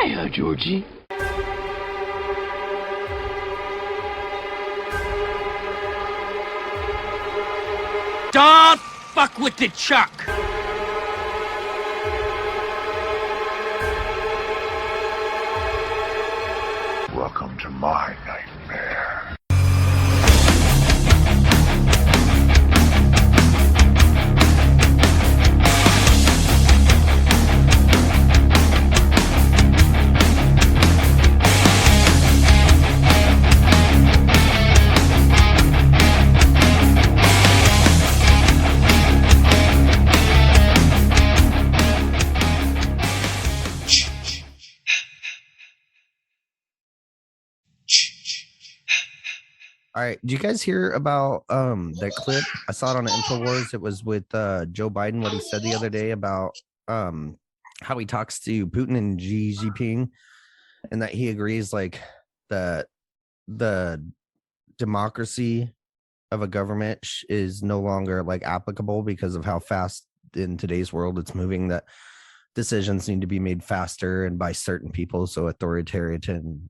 Hiya, Georgie. Don't fuck with the Chuck. Welcome to my nightmare. All right. Did you guys hear about that clip? I saw it on the InfoWars. It was with Joe Biden, what he said the other day about how he talks to Putin and Xi Jinping, and that he agrees like that the democracy of a government is no longer like applicable because of how fast in today's world it's moving, that decisions need to be made faster and by certain people. So authoritarian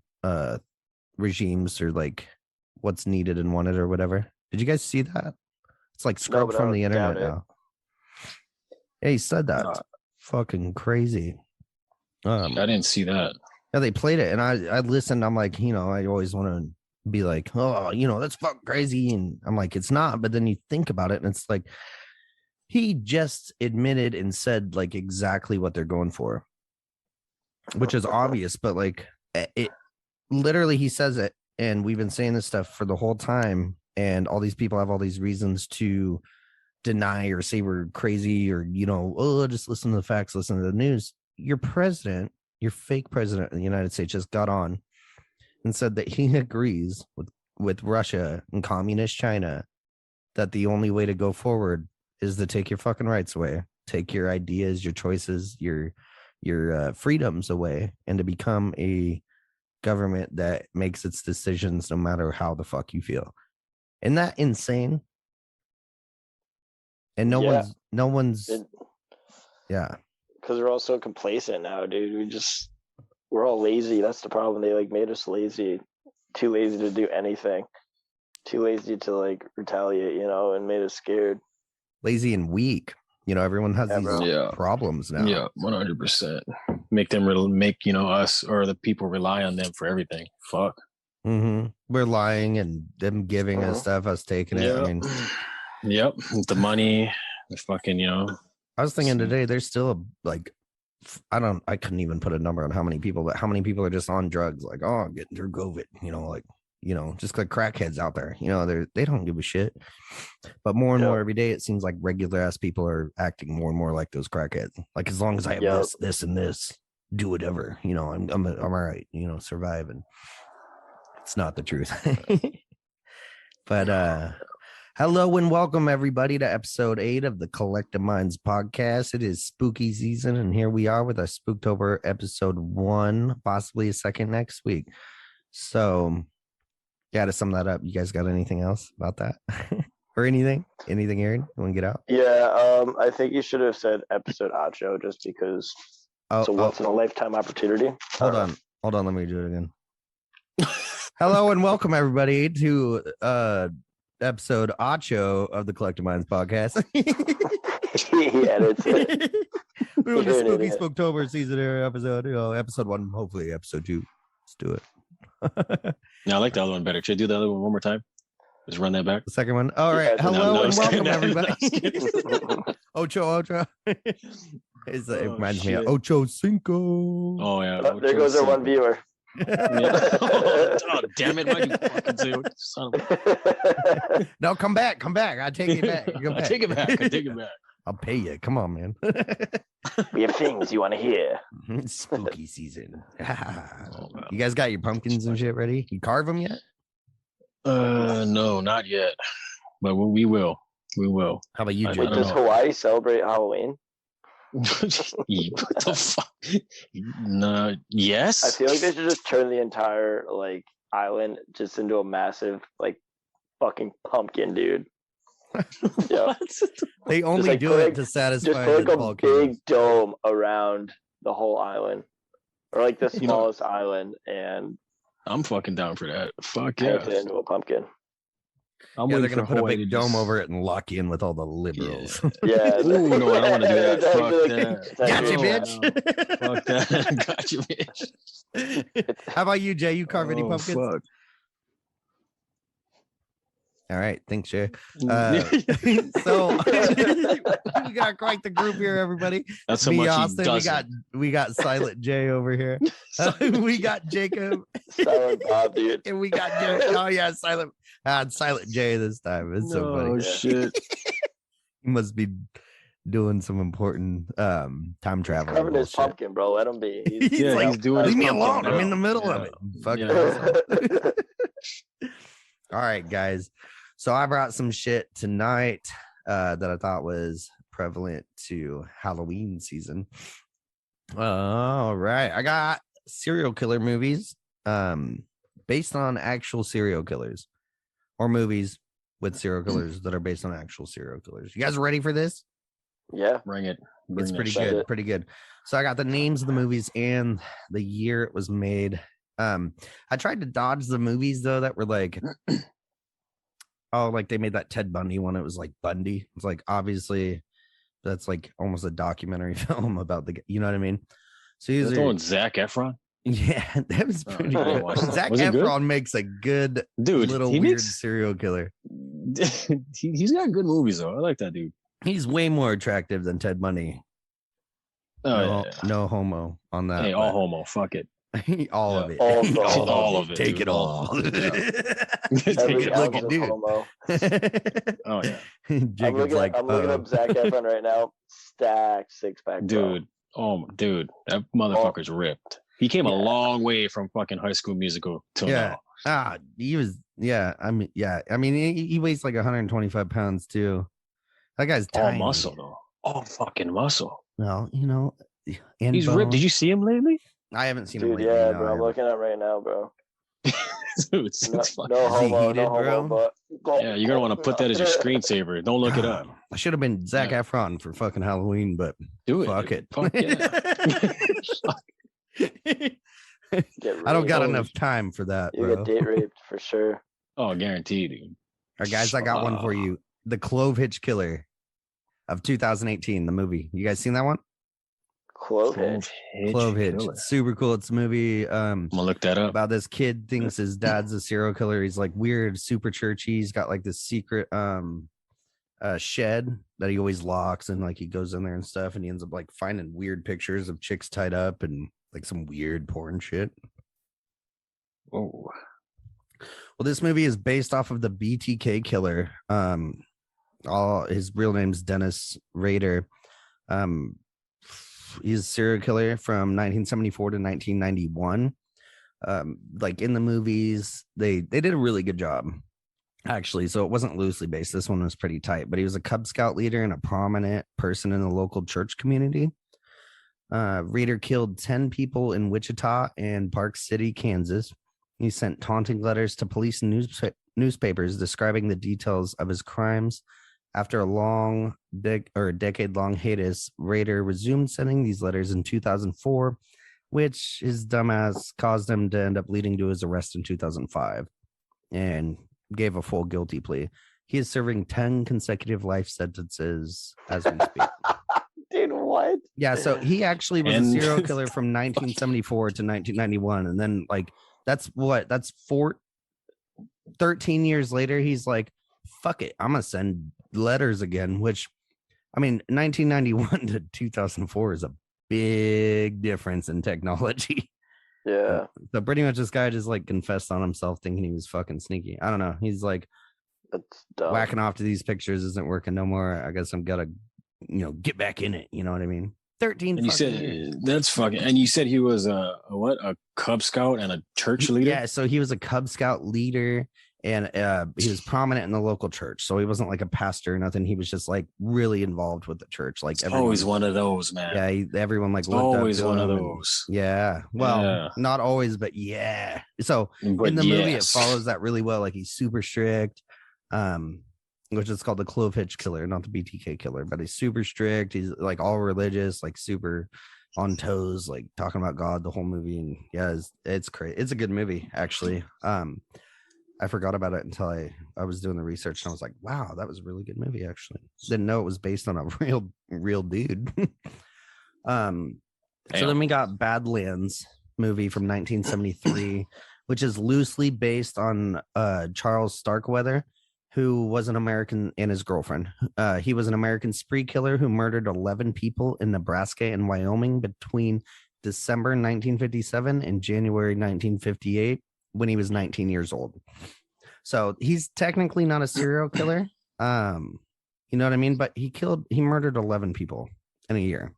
regimes are like what's needed and wanted or whatever. Did you guys see that? It's like scrubbed from the internet now. Yeah, he said that. Fucking crazy. I didn't see that. Yeah, they played it and I listened. I'm like, I always want to be like, oh, that's fucking crazy. And I'm like, it's not. But then you think about it and it's like, he just admitted and said like exactly what they're going for, which is obvious. But like it literally, he says it. And we've been saying this stuff for the whole time. And all these people have all these reasons to deny or say we're crazy or, just listen to the facts, listen to the news. Your president, your fake president of the United States just got on and said that he agrees with Russia and communist China that the only way to go forward is to take your fucking rights away, take your ideas, your choices, your freedoms away, and to become a government that makes its decisions no matter how the fuck you feel. Isn't that insane? And no one's yeah, because we're all so complacent now, dude. We're all lazy. That's the problem. They like made us lazy, too lazy to do anything, too lazy to like retaliate, and made us scared, lazy and weak. Everyone has these problems now. Yeah, 100%. Make us or the people rely on them for everything. Fuck. Mm-hmm. We're lying and them giving us stuff, us taking it. I mean, yep. The money, the fucking, I was thinking today, there's still I couldn't even put a number on how many people are just on drugs, like, oh, I'm getting through COVID, just like crackheads out there, they don't give a shit. But more and more every day, it seems like regular ass people are acting more and more like those crackheads. Like, as long as I have this and this, do whatever, I'm all right, survive. And it's not the truth. But hello and welcome everybody to episode 8 of the Collective Minds podcast. It is spooky season, and here we are with our Spooktober episode 1, possibly a second next week. So yeah, to sum that up, you guys got anything else about that? Or anything, Aaron? You want to get out? Yeah, I think you should have said episode 8, just because it's a once in a lifetime opportunity. Hold on, let me do it again. Hello and welcome everybody to episode 8 of the Collective Minds podcast. He edits it. We want the spooky Spooktober season episode, episode 1, hopefully episode 2. Let's do it. No, I like the other one better. Should I do the other one more time? Just run that back. The second one. All right. Hello and welcome everybody. Ocho. It reminds me of Ocho Cinco. Oh yeah. There goes our one viewer. Oh, damn it! Why'd you fucking say it? Son of a... No, come back. I take it back. I take it back. I'll pay you. Come on, man. We have things you want to hear. Spooky season. You guys got your pumpkins and shit ready? You carve them yet? No, not yet. But we will. How about you, Joe? Does Hawaii celebrate Halloween? What the fuck? No. Yes. I feel like they should just turn the entire island just into a massive fucking pumpkin, dude. Yeah. They only do it to satisfy. Just put a big dome around the whole island. or like the You know- smallest island, and I'm fucking down for that. Fuck paint yeah. it into a pumpkin. I'm Yeah, they're waiting gonna for put a Hawaii big to dome just- over it and lock you in with all the liberals. Yeah. Ooh, no, I don't want to do that. Exactly, Fuck like, that. Gotcha, exactly. bitch. Fuck that. Gotcha, bitch. How about you, Jay? You carve any Oh, pumpkins? fuck. All right, thanks, Jay. So we got quite the group here, everybody. That's how Me, much Austin. he We doesn't. got Silent Jay over here. We got Jacob, Silent Bob, dude. and we got Jerry. Oh yeah, Silent Jay this time. It's so Oh funny. shit. He must be doing some important time travel. Covering his bullshit. pumpkin, bro. Let him be. Yeah, like, he's doing leave his me pumpkin, alone. bro. I'm in the middle of Yeah. it. Fucking Yeah. asshole. All right, guys. So I brought some shit tonight that I thought was prevalent to Halloween season. All right. I got serial killer movies based on actual serial killers, or movies with serial killers that are based on actual serial killers. You guys ready for this? Yeah. Bring it. It's Bring pretty that Send good. it. Pretty good. So I got the names of the movies and the year it was made. I tried to dodge the movies though that were like oh, like they made that Ted Bundy one. It was like Bundy. It's like obviously that's like almost a documentary film about the, you know what I mean? So Is these that the are, one with Zac Efron? yeah, that was Oh, pretty I good. watched that. Zac Was it good? Efron makes a good Dude, little he weird makes serial killer. he's got good movies though. I like that dude. He's way more attractive than Ted Bundy. Oh, no, yeah. no homo on that. Hey, all homo. Fuck it. all Yeah. of it. All of it, Take dude. it all. Yeah. Take Every a look ounce at of dude. homo. Oh yeah, Jacob's like, I'm looking up Zac Efron right now. Stacked six pack, dude. Oh, dude, that motherfucker's ripped. He came a long way from fucking High School Musical till Yeah. now. He was, I mean, he weighs like 125 pounds too. That guy's All tiny. muscle though. All fucking muscle. Well, you know, and He's ripped. bone. Did you see him lately? I haven't seen him Dude, lately. yeah, no, bro. I I'm haven't. looking up right now, bro. Dude, it's No, fucking, no Is he homo, heated, no homo, bro? but yeah, you're gonna want to put that as your screensaver. Don't look it up. I should have been Zac Yeah. Efron for fucking Halloween, but Do it. fuck dude. it. Fuck yeah. Get I don't got raped. enough time for that, You bro. get date raped for sure. Oh, guaranteed, dude. All right, guys, I got one for you. The Clove Hitch Killer of 2018, the movie. You guys seen that one? Clove hitch. Clove Hitch. Killer. It's super cool. It's a movie I'm gonna look that up. about this kid thinks his dad's a serial killer. He's like weird, super churchy. He's got like this secret shed that he always locks, and like he goes in there and stuff, and he ends up like finding weird pictures of chicks tied up and like some weird porn shit. Oh, Well, this movie is based off of the BTK killer. All his real name's Dennis Rader. He's a serial killer from 1974 to 1991. Like in the movies, they did a really good job, actually. So it wasn't loosely based. This one was pretty tight, but he was a Cub Scout leader and a prominent person in the local church community. Rader killed 10 people in Wichita and Park City, Kansas. He sent taunting letters to police and newspapers describing the details of his crimes. After a decade-long hiatus, Rader resumed sending these letters in 2004, which his dumbass caused him to end up leading to his arrest in 2005, and gave a full guilty plea. He is serving 10 consecutive life sentences as we speak. Dude, what? Yeah, so he actually was And- a serial killer from 1974 to 1991, and then like that's 13 years later, he's like, fuck it, I'm gonna send letters again, which I mean 1991 to 2004 is a big difference in technology. Yeah. So pretty much this guy just like confessed on himself thinking he was fucking sneaky. I don't know, he's like That's dumb. whacking off to these pictures isn't working no more. I guess I'm gotta get back in it, you know what I mean? 13 and you fucking said years. that's fucking. And you said he was a Cub Scout and a church leader. Yeah, so he was a Cub Scout leader, and he was prominent in the local church. So he wasn't like a pastor or nothing. He was just like really involved with the church. Like It's everyone, always one of those, man. yeah, everyone like It's looked up always to one of him and- those. yeah, well, Yeah. not always, but yeah. So But in the movie, it yes. follows that really well. Like he's super strict, which is called the Clove Hitch Killer, not the BTK killer, but he's super strict. He's like all religious, like super on toes, like talking about God the whole movie. And yeah, it's crazy. It's a good movie, actually. I forgot about it until I was doing the research, and I was like, wow, that was a really good movie, actually. Didn't know it was based on a real dude. So then we got Badlands movie from 1973, which is loosely based on Charles Starkweather, who was an American, and his girlfriend. He was an American spree killer who murdered 11 people in Nebraska and Wyoming between December 1957 and January 1958 when he was 19 years old. So he's technically not a serial killer. You know what I mean? But he murdered 11 people in a year.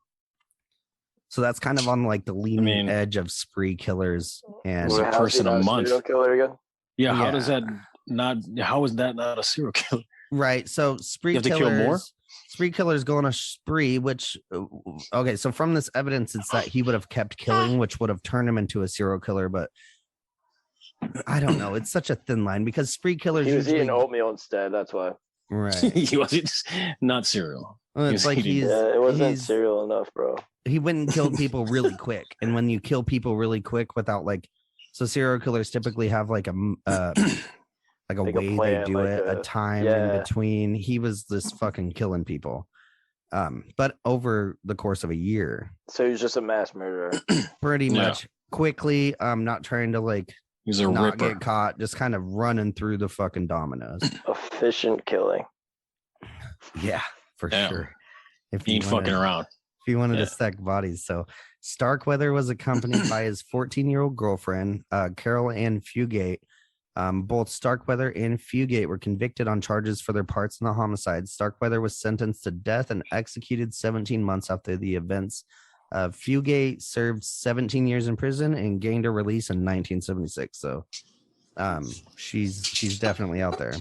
So that's kind of on like the leading edge of spree killers. And a person a month. Serial killer again? Yeah, how is that not? How is that not a serial killer? Right. So spree killers, kill more? Spree killers go on a spree, which okay. So from this evidence, it's that he would have kept killing, which would have turned him into a serial killer. But I don't know. It's such a thin line because spree killers. He was eating oatmeal instead. That's why. Right. He wasn't not cereal. Well, it's like it wasn't cereal enough, bro. He went and killed people really quick, and when you kill people really quick without like, so serial killers typically have like a way they do it, a time in between. He was just fucking killing people, but over the course of a year. So he's just a mass murderer, pretty much. Quickly, not trying to like. He's a not ripper. Get caught, just kind of running through the fucking dominoes. Efficient killing. Yeah, for sure. If you fucking around. If he wanted to stack bodies. So Starkweather was accompanied by his 14-year-old girlfriend, Carol Ann Fugate. Both Starkweather and Fugate were convicted on charges for their parts in the homicide. Starkweather was sentenced to death and executed 17 months after the events. Fugate served 17 years in prison and gained a release in 1976. So she's definitely out there.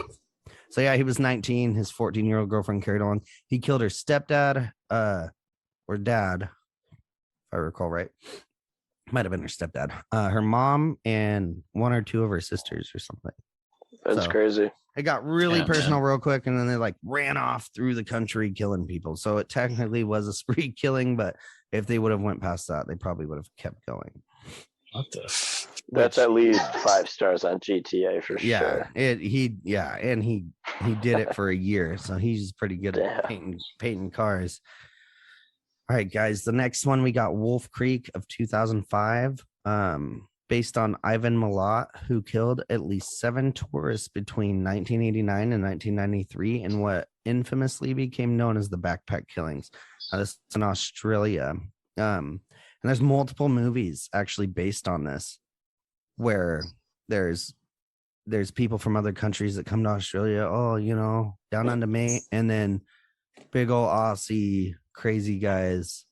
So yeah, he was 19. His 14-year-old girlfriend carried on. He killed her stepdad, or dad, if I recall right. Might have been her stepdad, her mom, and one or two of her sisters or something. That's crazy. It got really personal real quick, and then they like ran off through the country killing people. So it technically was a spree killing, but if they would have went past that, they probably would have kept going. What the? That's at least 5 stars on GTA for sure. And he did it for a year, so he's pretty good at painting cars. All right, guys. The next one we got Wolf Creek of 2005, based on Ivan Milat, who killed at least 7 tourists between 1989 and 1993 in what infamously became known as the backpack killings. This is in Australia. And there's multiple movies actually based on this, where there's people from other countries that come to Australia, down under me, and then big old Aussie crazy guys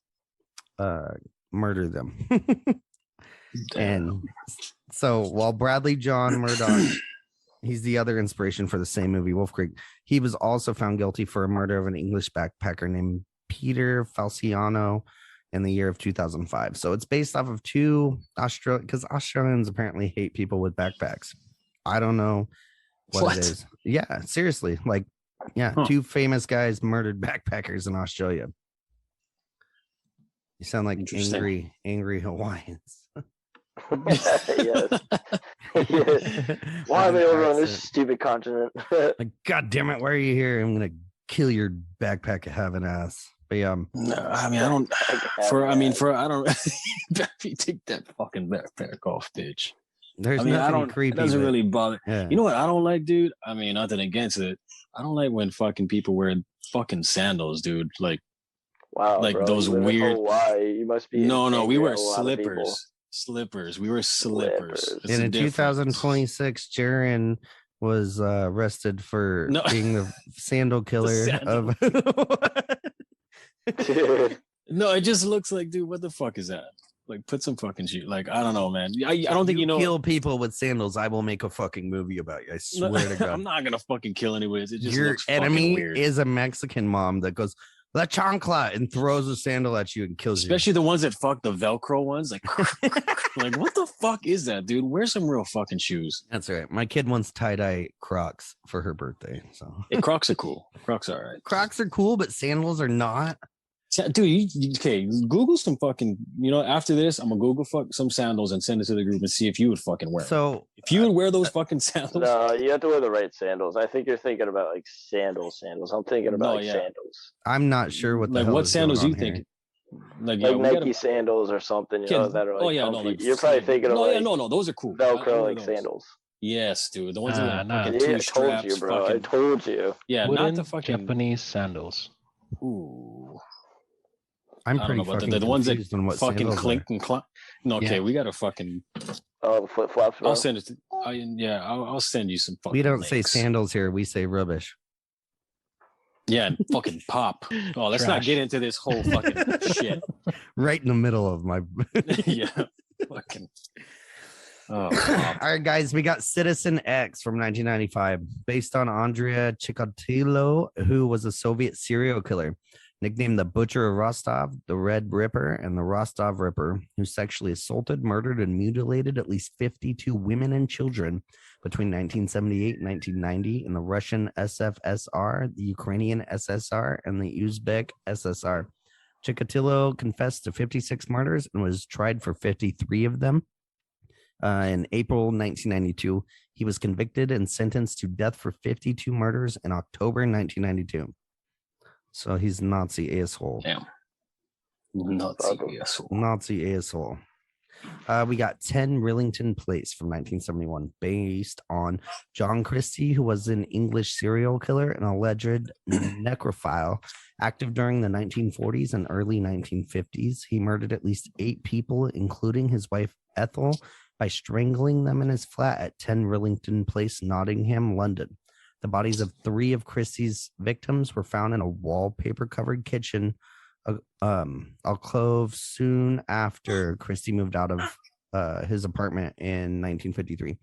murder them. And so while Bradley John Murdoch, he's the other inspiration for the same movie, Wolf Creek, he was also found guilty for a murder of an English backpacker named Peter Falciano in the year of 2005. So it's based off of 2 because Australians apparently hate people with backpacks. I don't know what it is. Yeah, seriously. Like, 2 famous guys murdered backpackers in Australia. You sound like angry Hawaiians. Yes. Why are they over on this stupid continent? Like, God damn it, why are you here? I'm gonna kill your backpack having ass. But no, I mean, I don't. I don't. Take that fucking backpack off, bitch. There's nothing creepy. It doesn't really bother. Yeah. You know what I don't like, dude? I mean, nothing against it. I don't like when fucking people wear fucking sandals, dude. Like, wow, like bro, those weird. Hawaii. You must be. No, we wear slippers. Slippers. We were slippers. And in 2026, Jaron was arrested for being the sandal killer of. No, it just looks like, dude, what the fuck is that? Like, put some fucking shit. Like, I don't know, man. I don't think kill people with sandals. I will make a fucking movie about you. I swear to God. I'm not gonna fucking kill anyways. It just your looks enemy weird. Is a Mexican mom that goes la chancla and throws a sandal at you and kills you. Especially the ones that fuck the Velcro ones. Like, like what the fuck is that, dude? Wear some real fucking shoes. That's right. My kid wants tie-dye Crocs for her birthday. So Crocs are cool. Crocs are all right. Crocs are cool, but sandals are not. Dude, okay, Google some fucking, after this, I'm going to Google some sandals and send it to the group and see if you would fucking wear them. So if you would wear those fucking sandals. No, you have to wear the right sandals. I think you're thinking about like sandals. I'm thinking about sandals. I'm not sure what the like hell what is sandals going you on think? Here. Like Nike sandals or something, that are like comfy. You're probably thinking of those are cool. Velcro like sandals. Yes, dude. The ones that nah. fucking Yeah, two I straps. told you, bro. Fucking, I told you. Yeah, Wooden not the fucking Japanese sandals. Ooh. I'm I don't pretty know about fucking the ones that confused on what fucking sandals clink are. and clunk. No, okay, Yeah. we got to fucking. Oh, the flip flops, bro. I'll send it. I'll send you some fucking. We don't links. say sandals here. We say rubbish. Yeah, and fucking pop. Oh, let's not Trash. get into this whole fucking shit. Right in the middle of my. Yeah, fucking. Oh, All right, guys, we got Citizen X from 1995, based on Andrea Chikatilo, who was a Soviet serial killer, nicknamed the Butcher of Rostov, the Red Ripper, and the Rostov Ripper, who sexually assaulted, murdered, and mutilated at least 52 women and children between 1978 and 1990 in the Russian SFSR, the Ukrainian SSR, and the Uzbek SSR. Chikatilo confessed to 56 murders and was tried for 53 of them. In April 1992, he was convicted and sentenced to death for 52 murders in October 1992. So he's Nazi asshole. damn. Nazi asshole. Nazi asshole. We got 10 Rillington Place from 1971, based on John Christie, who was an English serial killer and alleged necrophile, active during the 1940s and early 1950s. He murdered at least 8 people, including his wife Ethel, by strangling them in his flat at 10 Rillington Place, Nottingham, London. The bodies of 3 of Christie's victims were found in a wallpaper-covered kitchen alcove soon after Christie moved out of his apartment in 1953,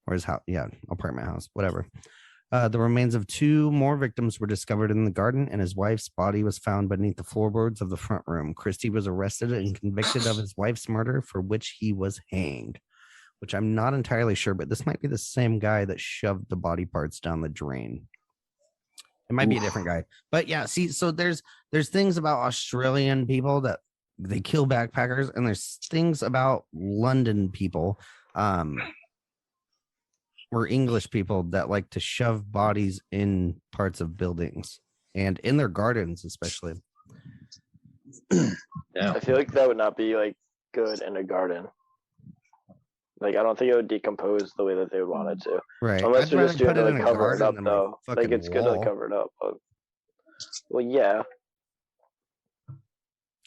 or his house, apartment house, whatever. The remains of 2 more victims were discovered in the garden, and his wife's body was found beneath the floorboards of the front room. Christie was arrested and convicted of his wife's murder, for which he was hanged, which I'm not entirely sure, but this might be the same guy that shoved the body parts down the drain. It might be a different guy, but yeah, see, so there's things about Australian people that they kill backpackers, and there's things about London people, or English people that like to shove bodies in parts of buildings and in their gardens, especially. Yeah. I feel like that would not be like good in a garden. Like, I don't think it would decompose the way that they would want it to. Right. Unless I'd you're rather just doing put it it like in a cover it garden up, than my though. Like, fucking it's good to wall. cover it up. But, well, yeah.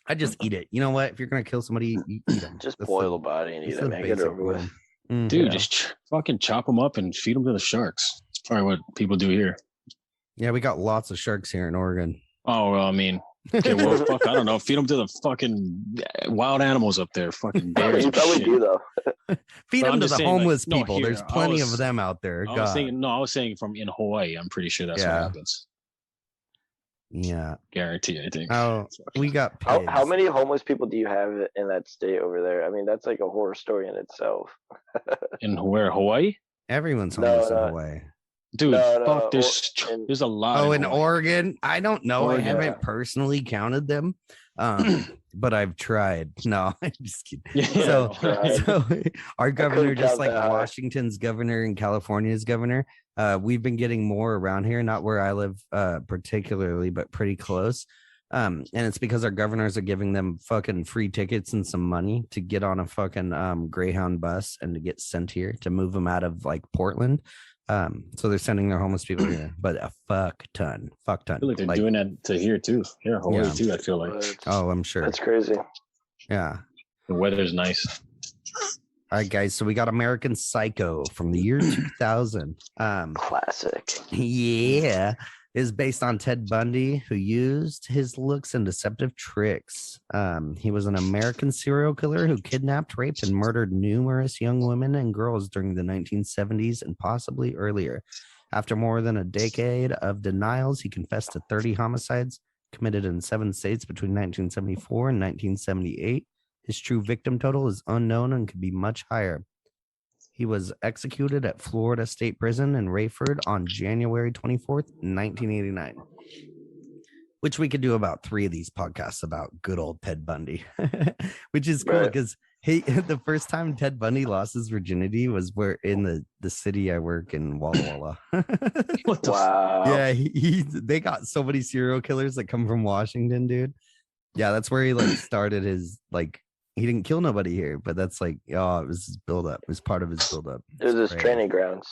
I just eat it. You know what? If you're gonna kill somebody, you eat them. Just boil the body and eat that's it. the Make it basic over with. rule. Mm. Dude, Yeah. just fucking chop them up and feed them to the sharks. It's probably what people do here. Yeah, we got lots of sharks here in Oregon. Oh, well, I mean, okay, well, fuck, I don't know. Feed them to the fucking wild animals up there. Fucking bears You and probably shit. do, though. Feed But them I'm to just the saying, like, homeless no, people. here, There's I plenty was- of them out there. I God. was saying from in Hawaii. I'm pretty sure that's what Yeah. happens. Yeah. Guarantee, I think. Oh, we got pigs. How many homeless people do you have in that state over there? I mean, that's like a horror story in itself. In where? Hawaii? Everyone's No, homeless in no. Hawaii. Dude, No, fuck, in- there's a lot. Oh, in Hawaii. Oregon? I don't know. Oregon. I haven't personally counted them. But I've tried. No, I'm just kidding. Yeah, So, Right. so our governor, couldn't just count like that high. Washington's governor and California's governor, we've been getting more around here, not where I live particularly, but pretty close. And it's because our governors are giving them fucking free tickets and some money to get on a fucking Greyhound bus and to get sent here to move them out of like Portland. So they're sending their homeless people here, but a fuck ton. I feel like they're doing that to here too. Here, Hawaii Yeah. too. I feel like But Oh, I'm sure. that's crazy. Yeah. the weather's nice. All right, guys. So we got American Psycho from the year 2000. Classic. Yeah, is based on Ted Bundy, who used his looks and deceptive tricks. He was an American serial killer who kidnapped, raped, and murdered numerous young women and girls during the 1970s and possibly earlier. After more than a decade of denials, he confessed to 30 homicides committed in 7 states between 1974 and 1978. His true victim total is unknown and could be much higher. He was executed at Florida State Prison in Rayford on January 24th, 1989. which we could do about 3 of these podcasts about good old Ted Bundy, which is cool Right. because the first time Ted Bundy lost his virginity was where in the city I work in, Walla Walla. What the Wow. Yeah, they got so many serial killers that come from Washington, dude. Yeah, that's where he like started his like. He didn't kill nobody here, but that's like, oh, it was his buildup. It was part of his buildup. It was his training grounds.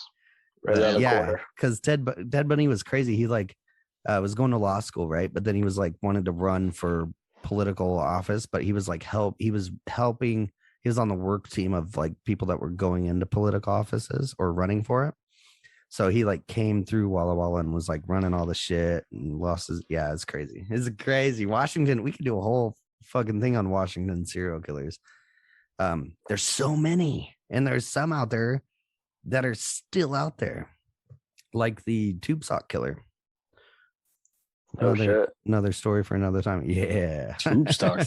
Right on the Yeah, corner. because Ted Bundy was crazy. He like was going to law school, right? But then he was like wanted to run for political office, but he was like he was helping. He was on the work team of like people that were going into political offices or running for it. So he like came through Walla Walla and was like running all the shit and lost his. Yeah, it's crazy. It's crazy. Washington. We could do a whole fucking thing on Washington serial killers. There's so many, and there's some out there that are still out there, like the tube sock killer. Oh shit. Another story for another time. Yeah. tube stock?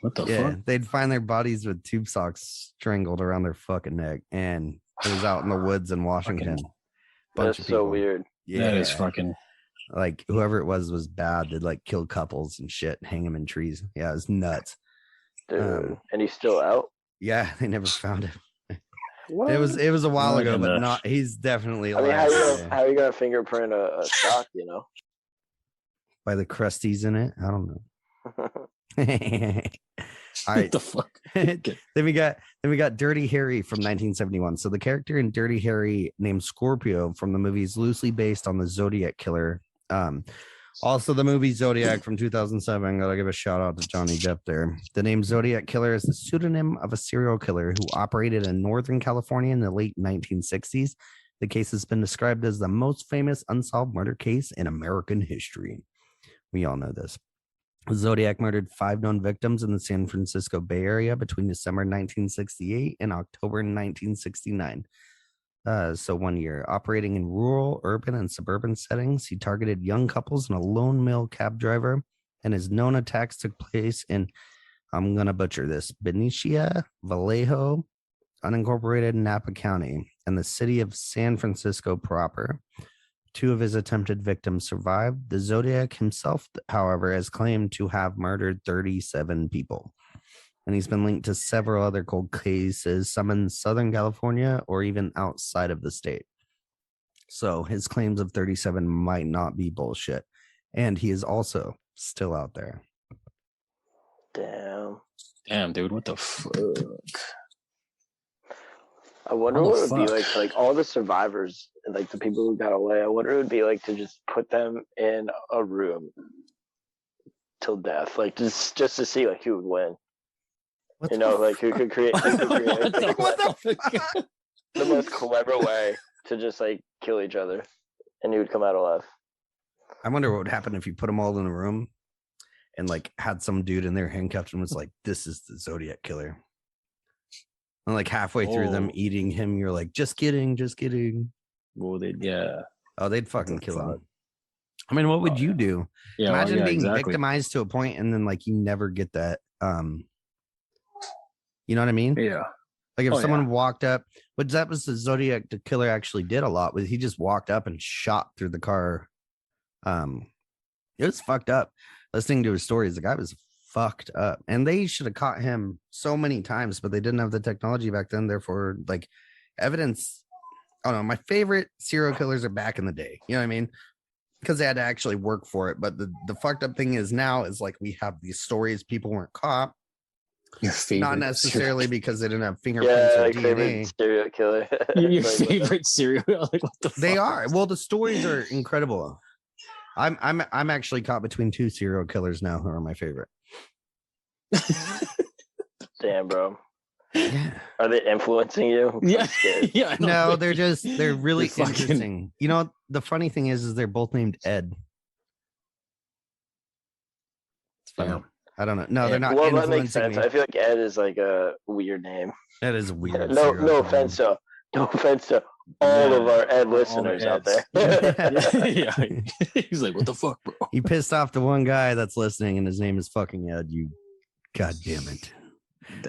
What the fuck? They'd find their bodies with tube socks strangled around their fucking neck, and it was out in the woods in Washington. That's so weird. Yeah, That is fucking. like whoever it was bad. They'd like kill couples and shit, hang them in trees. Yeah, it was nuts. Dude. And he's still out? Yeah, they never found him. What? It was a while Good ago, but enough. not. He's definitely I mean, alive. how you gonna fingerprint a sock, you know? By the crusties in it. I don't know. All What right. the fuck? then we got Dirty Harry from 1971. So the character in Dirty Harry named Scorpio from the movie is loosely based on the Zodiac killer. Also the movie Zodiac from 2007. Gotta give a shout out to Johnny Depp there. The name Zodiac Killer is the pseudonym of a serial killer who operated in Northern California in the late 1960s. The case has been described as the most famous unsolved murder case in American history. We all know this. Zodiac murdered 5 known victims in the San Francisco Bay Area between December 1968 and October 1969. So 1 year. Operating in rural, urban, and suburban settings, he targeted young couples and a lone male cab driver, and his known attacks took place in, I'm going to butcher this, Benicia, Vallejo, unincorporated Napa County, and the city of San Francisco proper. 2 of his attempted victims survived. The Zodiac himself, however, has claimed to have murdered 37 people. And he's been linked to several other cold cases, some in Southern California or even outside of the state. So his claims of 37 might not be bullshit. And he is also still out there. Damn, dude, what the fuck? I wonder Oh, what it would be fuck. like all the survivors, like the people who got away. I wonder what it would be like to just put them in a room till death, like just to see like who would win. What You the know, like who could create, like, What the fuck? the most clever way to just like kill each other, and he would come out alive. I wonder what would happen if you put them all in a room and like had some dude in there handcuffed and was like, this is the Zodiac killer. And like halfway through them Oh. eating him, you're like, just kidding, just kidding. Well, yeah. Oh, they'd fucking the kill fuck? him. I mean, what would Oh, you yeah. do? Yeah, Imagine being exactly. victimized to a point and then like you never get that. You know what I mean? Yeah. Like if Oh, someone walked up, but that was the Zodiac the killer actually did a lot, was he just walked up and shot through the car. It was fucked up. Listening to his stories, the guy was fucked up, and they should have caught him so many times, but they didn't have the technology back then. Therefore, like evidence. Oh no, my favorite serial killers are back in the day. You know what I mean? Because they had to actually work for it. But the fucked up thing is now is like we have these stories people weren't caught. Your favorite Not necessarily because they didn't have fingerprints Yeah, or like DNA. favorite serial killer. Your Like, what the- favorite cereal? Like what the fuck? They are. Well, the stories are incredible. I'm actually caught between 2 serial killers now who are my favorite. Damn, bro. Yeah. Are they influencing you? I'm Yeah. scared. Yeah. I know. No, they're really They're fucking- interesting. You know, the funny thing is they're both named Ed. It's funny. Damn. I don't know. No, they're not Well, that makes influencing sense. me. I feel like Ed is like a weird name. That is weird. No, serial no killer. offense to all of our Ed All the listeners out there. Eds. Yeah. He's like, what the fuck, bro? He pissed off the one guy that's listening, and his name is fucking Ed. You, god damn it.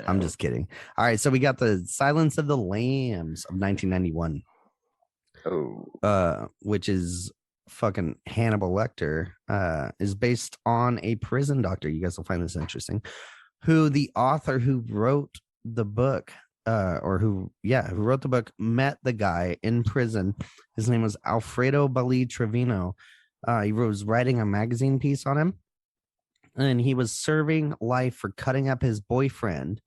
I'm just kidding. All right, so we got the Silence of the Lambs of 1991. Oh. Which is fucking Hannibal Lecter is based on a prison doctor. You guys will find this interesting. Who the author who wrote the book, who wrote the book, met the guy in prison. His name was Alfredo Bali Trevino. He was writing a magazine piece on him, and he was serving life for cutting up his boyfriend,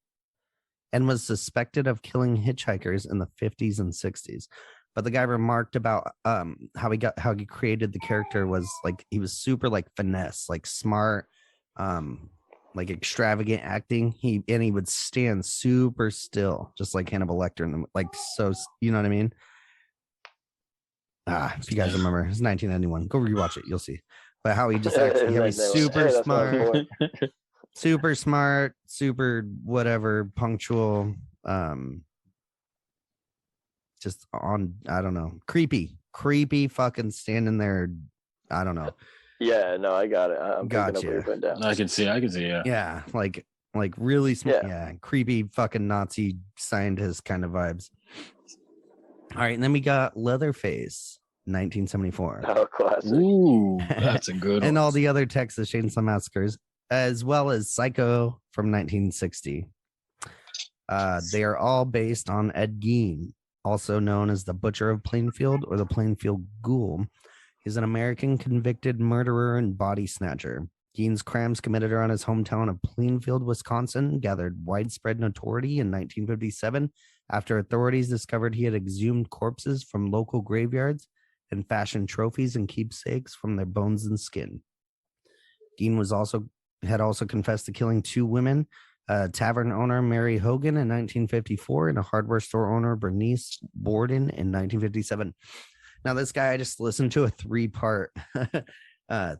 and was suspected of killing hitchhikers in the 50s and 60s. But the guy remarked about how he created the character was like he was super like finesse, like smart, like extravagant acting. He would stand super still, just like Hannibal Lecter, and like so, you know what I mean? If you guys remember, it's 1991. Go rewatch it, you'll see. But how he just acts, he's super smart, super smart, super whatever, punctual, just on, I don't know, creepy fucking standing there. I don't know. Yeah, no, I got it. I'm gotcha. I can see, yeah. Yeah, like really smart. Yeah, creepy fucking Nazi scientist kind of vibes. All right, and then we got Leatherface, 1974. Oh, classic. Ooh, that's a good one. And all the other Texas Chainsaw Massacres, as well as Psycho from 1960. They are all based on Ed Gein, also known as the Butcher of Plainfield or the Plainfield Ghoul. He's an American convicted murderer and body snatcher. Gein's crimes committed around his hometown of Plainfield, Wisconsin, gathered widespread notoriety in 1957 after authorities discovered he had exhumed corpses from local graveyards and fashioned trophies and keepsakes from their bones and skin. Gein had also confessed to killing two women, tavern owner Mary Hogan in 1954 and a hardware store owner Bernice Borden in 1957. Now, this guy, I just listened to a 3-part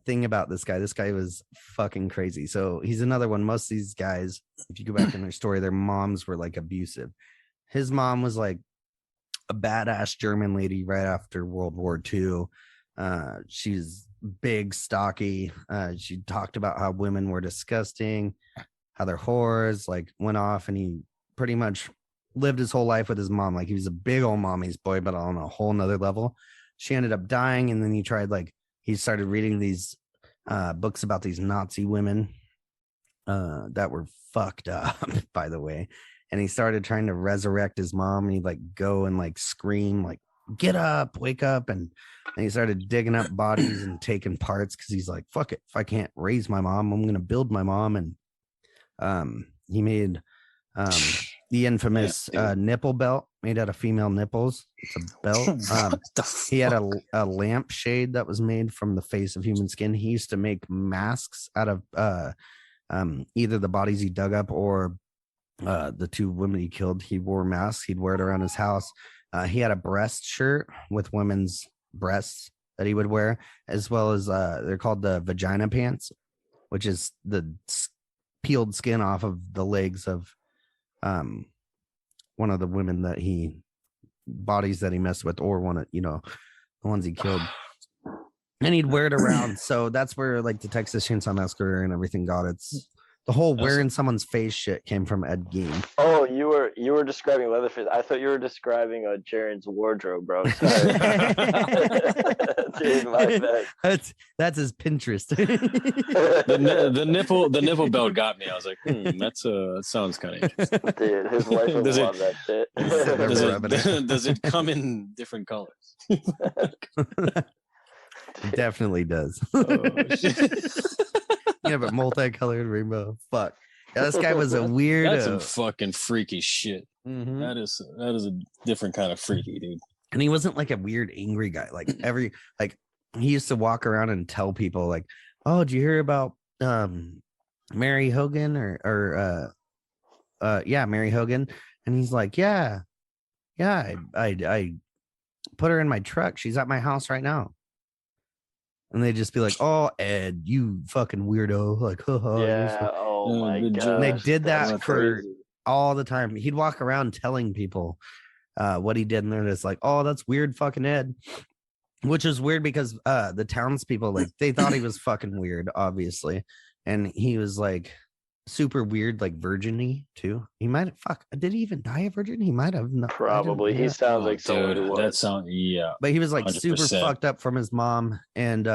thing about this guy. This guy was fucking crazy. So he's another one. Most of these guys, if you go back in their story, their moms were like abusive. His mom was like a badass German lady right after World War II. She's big, stocky. She talked about how women were disgusting, how they're whores, like went off, and he pretty much lived his whole life with his mom. Like he was a big old mommy's boy, but on a whole nother level. She ended up dying, and then he started reading these books about these Nazi women that were fucked up, by the way. And he started trying to resurrect his mom, and he'd like go and like scream, like, get up, wake up. And he started digging up bodies and taking parts because he's like, fuck it. If I can't raise my mom, I'm going to build my mom. And he made the infamous nipple belt made out of female nipples. It's a belt. He had a lampshade that was made from the face of human skin. He used to make masks out of either the bodies he dug up or the two women he killed. He wore masks. He'd wear it around his house. He had a breast shirt with women's breasts that he would wear, as well as they're called the vagina pants, which is the peeled skin off of the legs of one of the women bodies that he messed with, or one of, the ones he killed. And he'd wear it around. So that's where like the Texas Chainsaw Massacre and everything got its. The whole wearing someone's face shit came from Ed Gein. Oh, you were describing Leatherface. I thought you were describing Jaren's wardrobe, bro. Sorry. Dude, my bad. That's his Pinterest. the nipple belt got me. I was like, that sounds kind of interesting. Dude, his wife would love that shit. Does it come in different colors? It definitely does. Oh, shit. Yeah, but multicolored rainbow. Fuck. Yeah, this guy was a weirdo. That's some fucking freaky shit. Mm-hmm. That is a different kind of freaky, dude. And he wasn't like a weird angry guy. Like he used to walk around and tell people like, "Oh, did you hear about Mary Hogan or Mary Hogan?" And he's like, "Yeah, I put her in my truck. She's at my house right now." And they'd just be like, "Oh, Ed, you fucking weirdo!" Like, yeah. Oh my god. And they did that for all the time. He'd walk around telling people what he did, and they're just like, "Oh, that's weird, fucking Ed," which is weird because the townspeople, like, they thought he was fucking weird, obviously, and he was like super weird, like virgin-y too. He might have did he even die a virgin? He might have not. Probably. He sounds like someone who dude, was. that sound But he was like super 100%. fucked up from his mom, and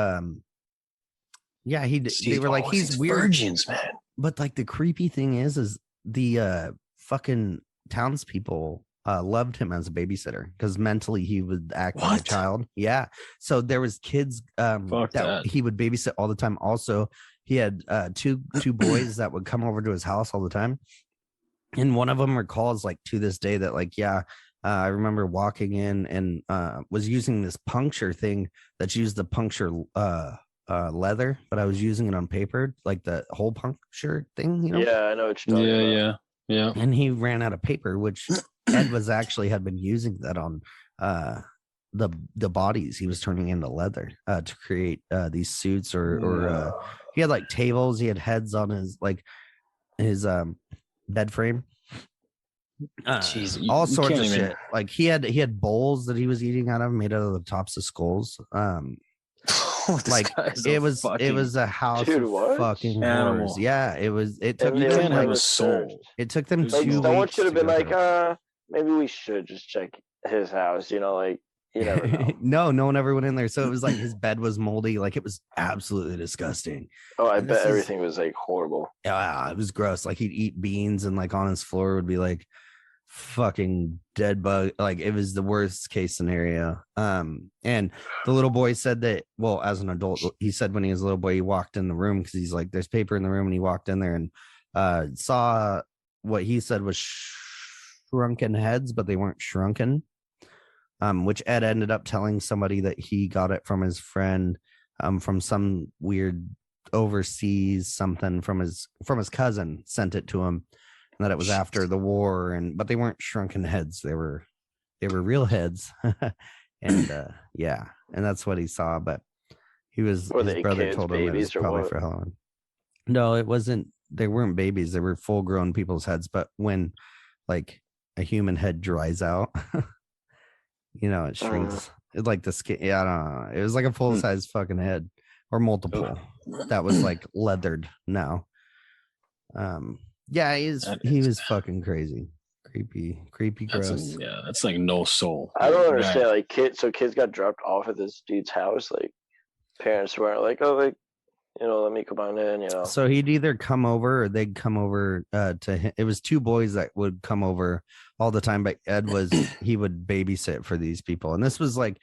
yeah, they were like, he's these weird. virgins, man. But like the creepy thing is the fucking townspeople loved him as a babysitter because mentally he would act like a What? child. Yeah. So there was kids that he would babysit all the time. Also, he had two boys that would come over to his house all the time. And one of them recalls like to this day that like, I remember walking in and was using this puncture thing that's used to puncture leather, but I was using it on paper, like the hole puncture thing, you know? Yeah, I know what you're talking about. Yeah. And he ran out of paper, which Ed had been using that on the bodies he was turning into leather to create these suits or he had like tables, he had heads on his bed frame. Jeez, All sorts of shit. Like he had bowls that he was eating out of made out of the tops of skulls. Like it was a house of fucking horrors. Yeah, it took you can't have a soul. It took them like, 2 someone weeks should have to been go like, through. maybe we should just check his house, you know, like you never know. No one ever went in there. So it was like his bed was moldy, like it was absolutely disgusting. Oh, I bet everything was like horrible. Yeah, it was gross. Like he'd eat beans and like on his floor would be like fucking dead bug. Like it was the worst case scenario. And the little boy said that, well, as an adult, he said when he was a little boy, he walked in the room because he's like, there's paper in the room, and he walked in there and saw what he said was shrunken heads, but they weren't shrunken. Which Ed ended up telling somebody that he got it from his friend, from some weird overseas something from his cousin sent it to him, and that it was after the war, but they weren't shrunken heads, they were real heads. And and that's what he saw. But his brother told him it was probably for Halloween. No, it wasn't. They weren't babies, they were full grown people's heads. But when like a human head dries out, you know, it shrinks. It's like the skin. Yeah, I don't know. It was like a full size fucking head or multiple that was like leathered now. Yeah, he was fucking crazy. Creepy, gross. That's like no soul. I don't understand. Like kids got dropped off at this dude's house. Like parents weren't like, oh, like, you know, let me come on in, you know. So he'd either come over or they'd come over to him. It was two boys that would come over all the time, but he would babysit for these people. And this was like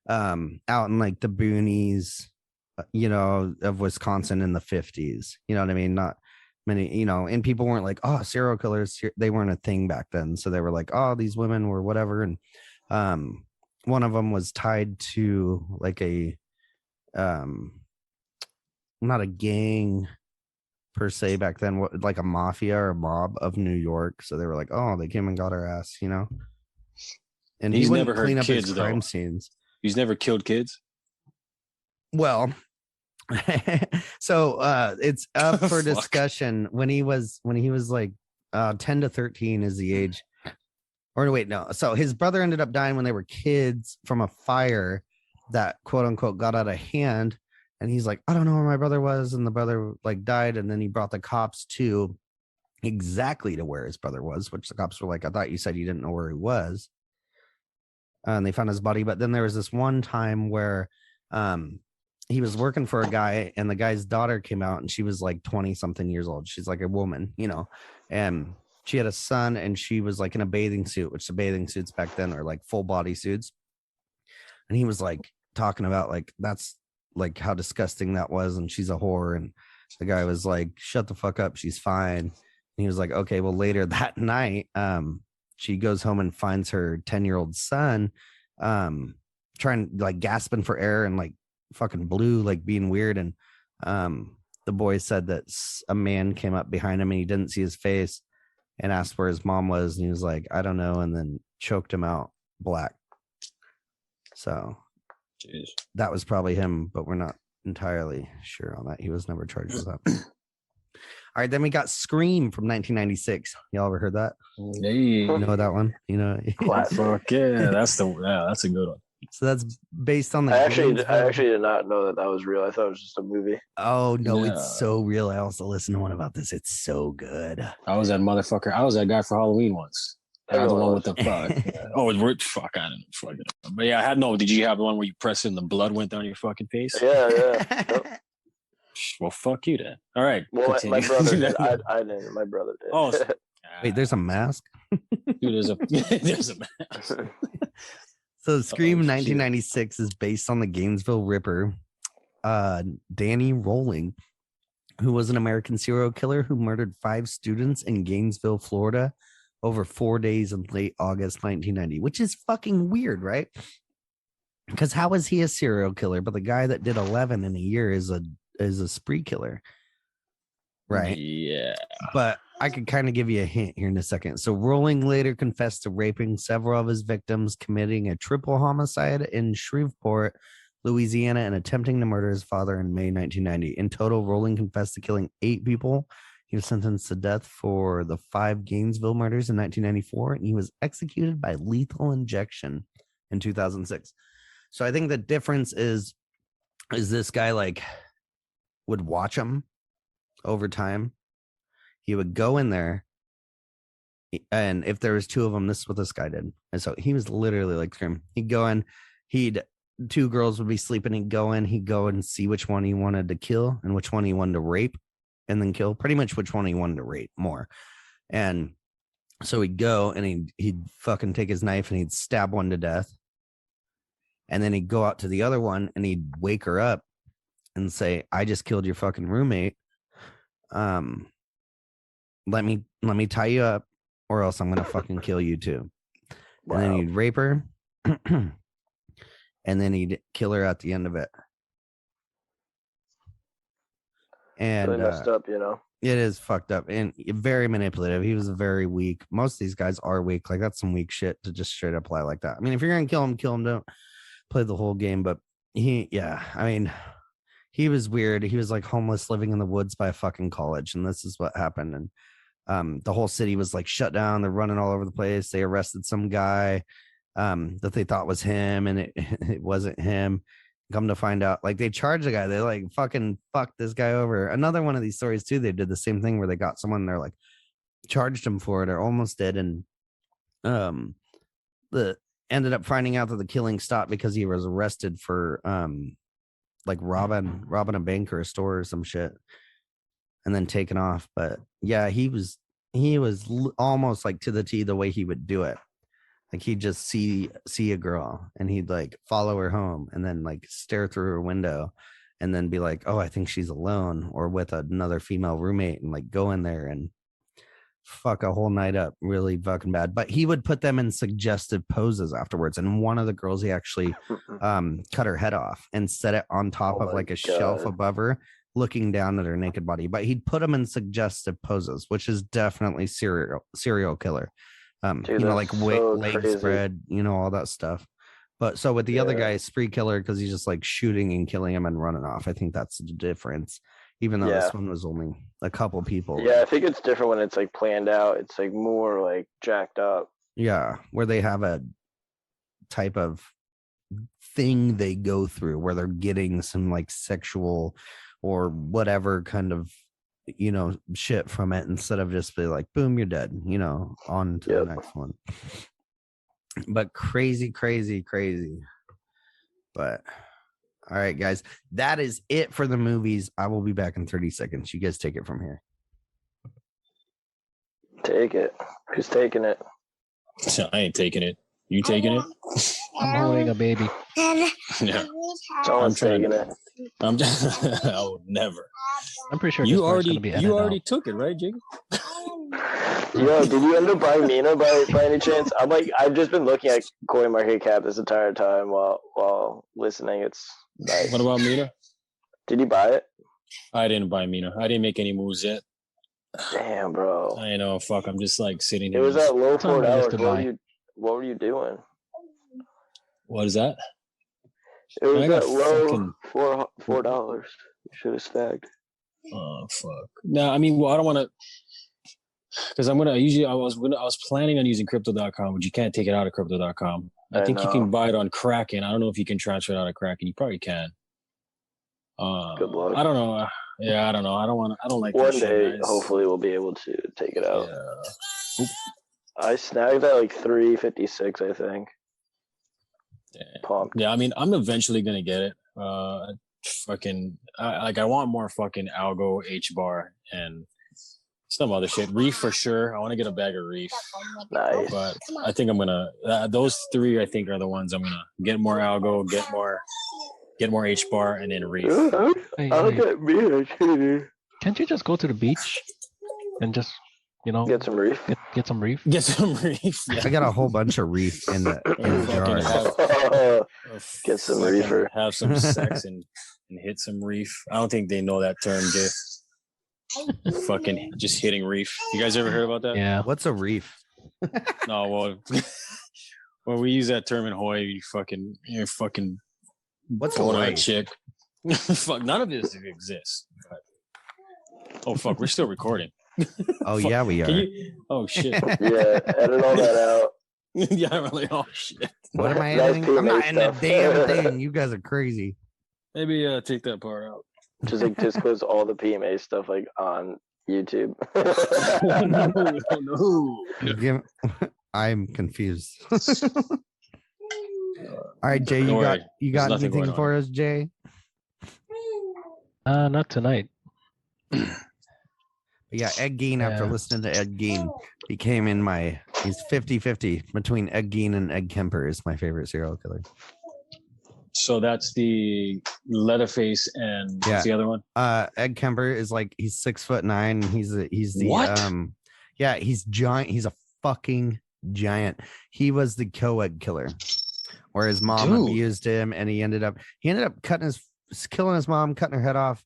out in like the boonies, you know, of Wisconsin in the 50s. You know what I mean? Not many, you know, and people weren't like, oh, serial killers. They weren't a thing back then. So they were like, oh, these women were whatever. And one of them was tied to like a not a gang per se back then, like a mafia or a mob of New York. So they were like, oh, they came and got our ass, you know. And he's he never clean hurt up kids, his crime scenes. He's never killed kids. Well, so it's up for discussion. When he was like 10 to 13 is the age. Or wait, no. So his brother ended up dying when they were kids from a fire that quote unquote got out of hand. And he's like, I don't know where my brother was. And the brother like died. And then he brought the cops to exactly to where his brother was, which the cops were like, I thought you said you didn't know where he was. And they found his body. But then there was this one time where he was working for a guy, and the guy's daughter came out, and she was like 20 something years old. She's like a woman, you know, and she had a son, and she was like in a bathing suit, which the bathing suits back then are like full body suits. And he was like talking about like, that's like how disgusting that was, and she's a whore. And the guy was like, shut the fuck up, she's fine. And he was like, okay. Well, later that night, she goes home and finds her 10-year-old son trying, like, gasping for air and like fucking blue, like being weird. And the boy said that a man came up behind him and he didn't see his face and asked where his mom was, and he was like, I don't know, and then choked him out black. So jeez, that was probably him, but we're not entirely sure on that. He was never charged with that. All right, then we got Scream from 1996. Y'all ever heard that? Hey, you know that one? You know, fuck yeah, that's a good one. So that's based on the I actually Gainesville. did not know that was real. I thought it was just a movie. Oh no, Yeah. it's so real. I also listened to one about this. It's so good. I was that motherfucker. I was that guy for Halloween once. I had the one with the fuck. Oh, it's fuck. I don't know. Fuck it. But yeah, I had no. Did you have the one where you press it and the blood went down your fucking face? Yeah. Yep. Well, fuck you then. All right. Well, my continue. brother did. I didn't. My brother did. Oh, Wait, there's a mask. dude, there's a mask. So Scream shit. 1996 is based on the Gainesville Ripper. Danny Rolling, who was an American serial killer who murdered 5 students in Gainesville, Florida, over 4 days in late August 1990, which is fucking weird, right? Because how is he a serial killer, but the guy that did 11 in a year is a spree killer, right? Yeah. But I could kind of give you a hint here in a second. So Rolling later confessed to raping several of his victims, committing a triple homicide in Shreveport, Louisiana, and attempting to murder his father in May 1990. In total, Rolling confessed to killing 8 people. He was sentenced to death for the 5 Gainesville murders in 1994, and he was executed by lethal injection in 2006. So I think the difference is this guy like would watch him over time. He would go in there, and if there was 2 of them, this is what this guy did. And so he was literally like Scream. He'd go in, 2 girls would be sleeping. He'd go and see which one he wanted to kill and which one he wanted to rape and then kill, pretty much which one he wanted to rape more. And so he'd go and he'd fucking take his knife and he'd stab one to death. And then he'd go out to the other one and he'd wake her up and say, I just killed your fucking roommate. Let me tie you up or else I'm going to fucking kill you too. Wow. And then he'd rape her and then he'd kill her at the end of it. And really messed up, you know. It is fucked up and very manipulative. He was very weak. Most of these guys are weak. Like that's some weak shit to just straight up lie like that. I mean, if you're gonna kill him, Don't play the whole game. But he was weird. He was like homeless, living in the woods by a fucking college, and this is what happened. And the whole city was like shut down. They're running all over the place. They arrested some guy that they thought was him, and it wasn't him. Come to find out, like they charged the guy. They like fucking fucked this guy over. Another one of these stories too. They did the same thing where they got someone. They're like charged him for it or almost did, and the ended up finding out that the killing stopped because he was arrested for like robbing a bank or a store or some shit, and then taken off. But yeah, he was almost like to the T the way he would do it. Like he'd just see a girl and he'd like follow her home and then like stare through her window and then be like, oh, I think she's alone or with another female roommate, and like go in there and fuck a whole night up really fucking bad. But he would put them in suggestive poses afterwards. And one of the girls, he actually cut her head off and set it on top of like a shelf above her, looking down at her naked body. But he'd put them in suggestive poses, which is definitely serial killer. Dude, like leg spread, all that stuff. But so with the other guy, spree killer, because he's just like shooting and killing him and running off. I think that's the difference. Even though this one was only a couple people. Yeah, I think it's different when it's like planned out. It's like more like jacked up. Yeah, where they have a type of thing they go through where they're getting some like sexual or whatever kind of shit from it, instead of just be like, boom, you're dead, on to the next one. But crazy. But all right, guys, that is it for the movies. I will be back in 30 seconds. You guys take it from here. Take it. Who's taking it? I ain't taking it. You taking it? I'm holding a baby. Yeah. Someone's taking it. I'm just, I would never. I'm pretty sure you already took it, right, Jake? Yo, did you end up buying Mina by any chance? I've just been looking at coin market cap this entire time while listening. It's nice. What about Mina? Did you buy it? I didn't buy Mina. I didn't make any moves yet. Damn, bro. I know. Fuck. I'm just like sitting here. It was at low $4. What were you doing? What is that? It was at low $4. You should have stacked. Oh fuck. No, I mean, well, I don't want to. because I was planning on using crypto.com, but you can't take it out of crypto.com. I think you can buy it on Kraken. I don't know if you can transfer it out of Kraken. You probably can. Good luck. I don't know. Yeah, I don't know. I don't like One that shit, day, guys. hopefully, we'll be able to take it out. Yeah. I snagged at like 356, I think. Yeah. Pumped. Yeah, I mean, I'm eventually gonna get it. I want more fucking algo, H bar, and some other shit. Reef for sure. I want to get a bag of reef. Nice. But I think I'm gonna. Those three, I think, are the ones I'm gonna get more algo, get more H bar, and then reef. I'll get me. Can't you just go to the beach and just, Get some reef. get some reef? Get some reef. Yeah. I got a whole bunch of reef in the Fucking jar. Get some fucking reefer. Have some sex and hit some reef. I don't think they know that term, Jay. Fucking just hitting reef. You guys ever heard about that? Yeah. What's a reef? No, well, we use that term in Hawaii. You're fucking. What's a going on a reef? chick? Fuck, none of this exists. But... Oh fuck, we're still recording. Oh yeah, we are. Oh shit. Yeah, edit all that out. Yeah, I'm really. Oh shit. What am I That's editing? I'm not PMA in the stuff. damn thing. You guys are crazy. Maybe take that part out. Just disclose all the PMA stuff like on YouTube. No. I'm confused. All right, Jay, Don't you worry. got There's nothing anything going for us, Jay? Not tonight. Yeah, Ed Gein, after Yeah. listening to Ed Gein, he came in he's 50-50 between Ed Gein and Ed Kemper is my favorite serial killer. So that's the Leatherface and what's the other one? Ed Kemper is like, he's 6'9". He's the What? Yeah, he's giant. He's a fucking giant. He was the co-ed killer where his mom Dude. abused him, and he ended up killing his mom, cutting her head off,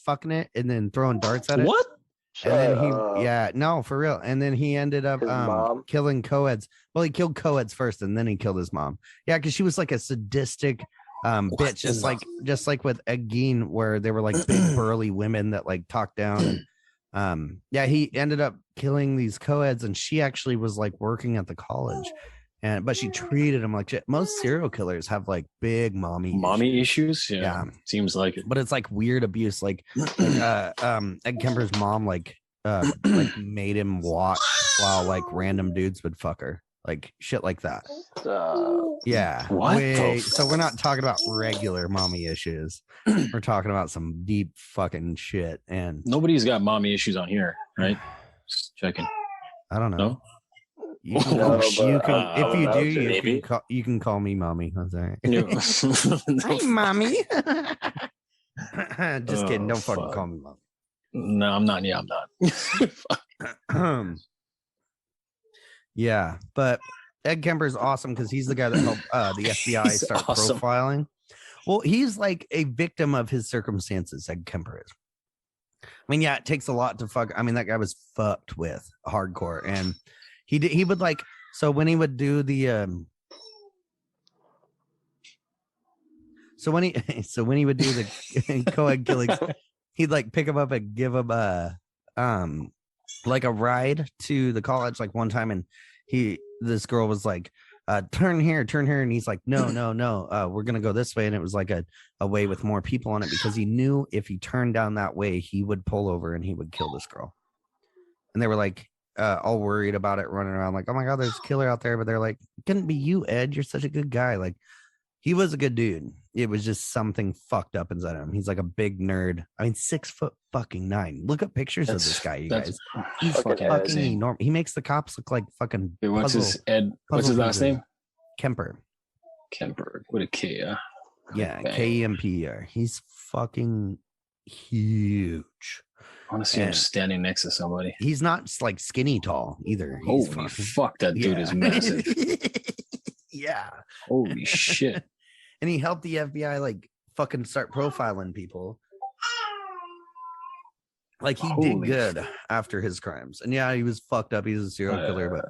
fucking it, and then throwing darts at it. What? And then Shut up. yeah, no, for real. And then he ended up His mom? killing co-eds. Well, he killed co-eds first, and then he killed his mom. Yeah, because she was like a sadistic bitch, just like with Ed Gein, where they were like big burly women that like talked down. And yeah, he ended up killing these co-eds, and she actually was like working at the college. But she treated him like shit. Most serial killers have like big mommy issues. Yeah. Seems like it. but it's like weird abuse. Like Ed Kemper's mom like made him watch while like random dudes would fuck her, like shit like that. Yeah. What So we're not talking about regular mommy issues. We're talking about some deep fucking shit. And Nobody's got mommy issues on here, right? Just checking. I don't know. No? You can, No, if you but, do, you can call me mommy. That's all right. Hi, mommy. Just kidding. Don't fucking fuck. call me mommy. No, I'm not. Yeah, I'm not. Yeah, but Ed Kemper is awesome because he's the guy that helped the FBI He's start awesome. profiling. Well, he's like a victim of his circumstances. Ed Kemper is. I mean, yeah, it takes a lot to fuck. I mean, that guy was fucked with hardcore, and he would like. So when he would do the so when he would do the co-ed killings, he'd like pick him up and give him like a ride to the college like one time, and this girl was like, turn here, and he's like, no, we're gonna go this way, and it was like a way with more people on it because he knew if he turned down that way he would pull over and he would kill this girl. And they were like all worried about it, running around like, oh my god, there's a killer out there, but they're like, it couldn't be you, Ed, you're such a good guy. Like, he was a good dude. It was just something fucked up inside him. He's like a big nerd. I mean, 6'9". Look up pictures of this guy, you guys. He's fucking fucking Ed. enormous. He makes the cops look like fucking Wait, what's puzzle- his Ed? What's his puzzle last pieces. name? Kemper. Kemper with a K. Yeah, Bang. Kemper. He's fucking huge. I want to see him And- standing next to somebody. He's not like skinny tall either. He's Holy fucking- fuck, that dude is massive. Yeah. Holy shit. And he helped the FBI like fucking start profiling people. Like he did Holy good after his crimes. And yeah, he was fucked up. He's a serial killer, but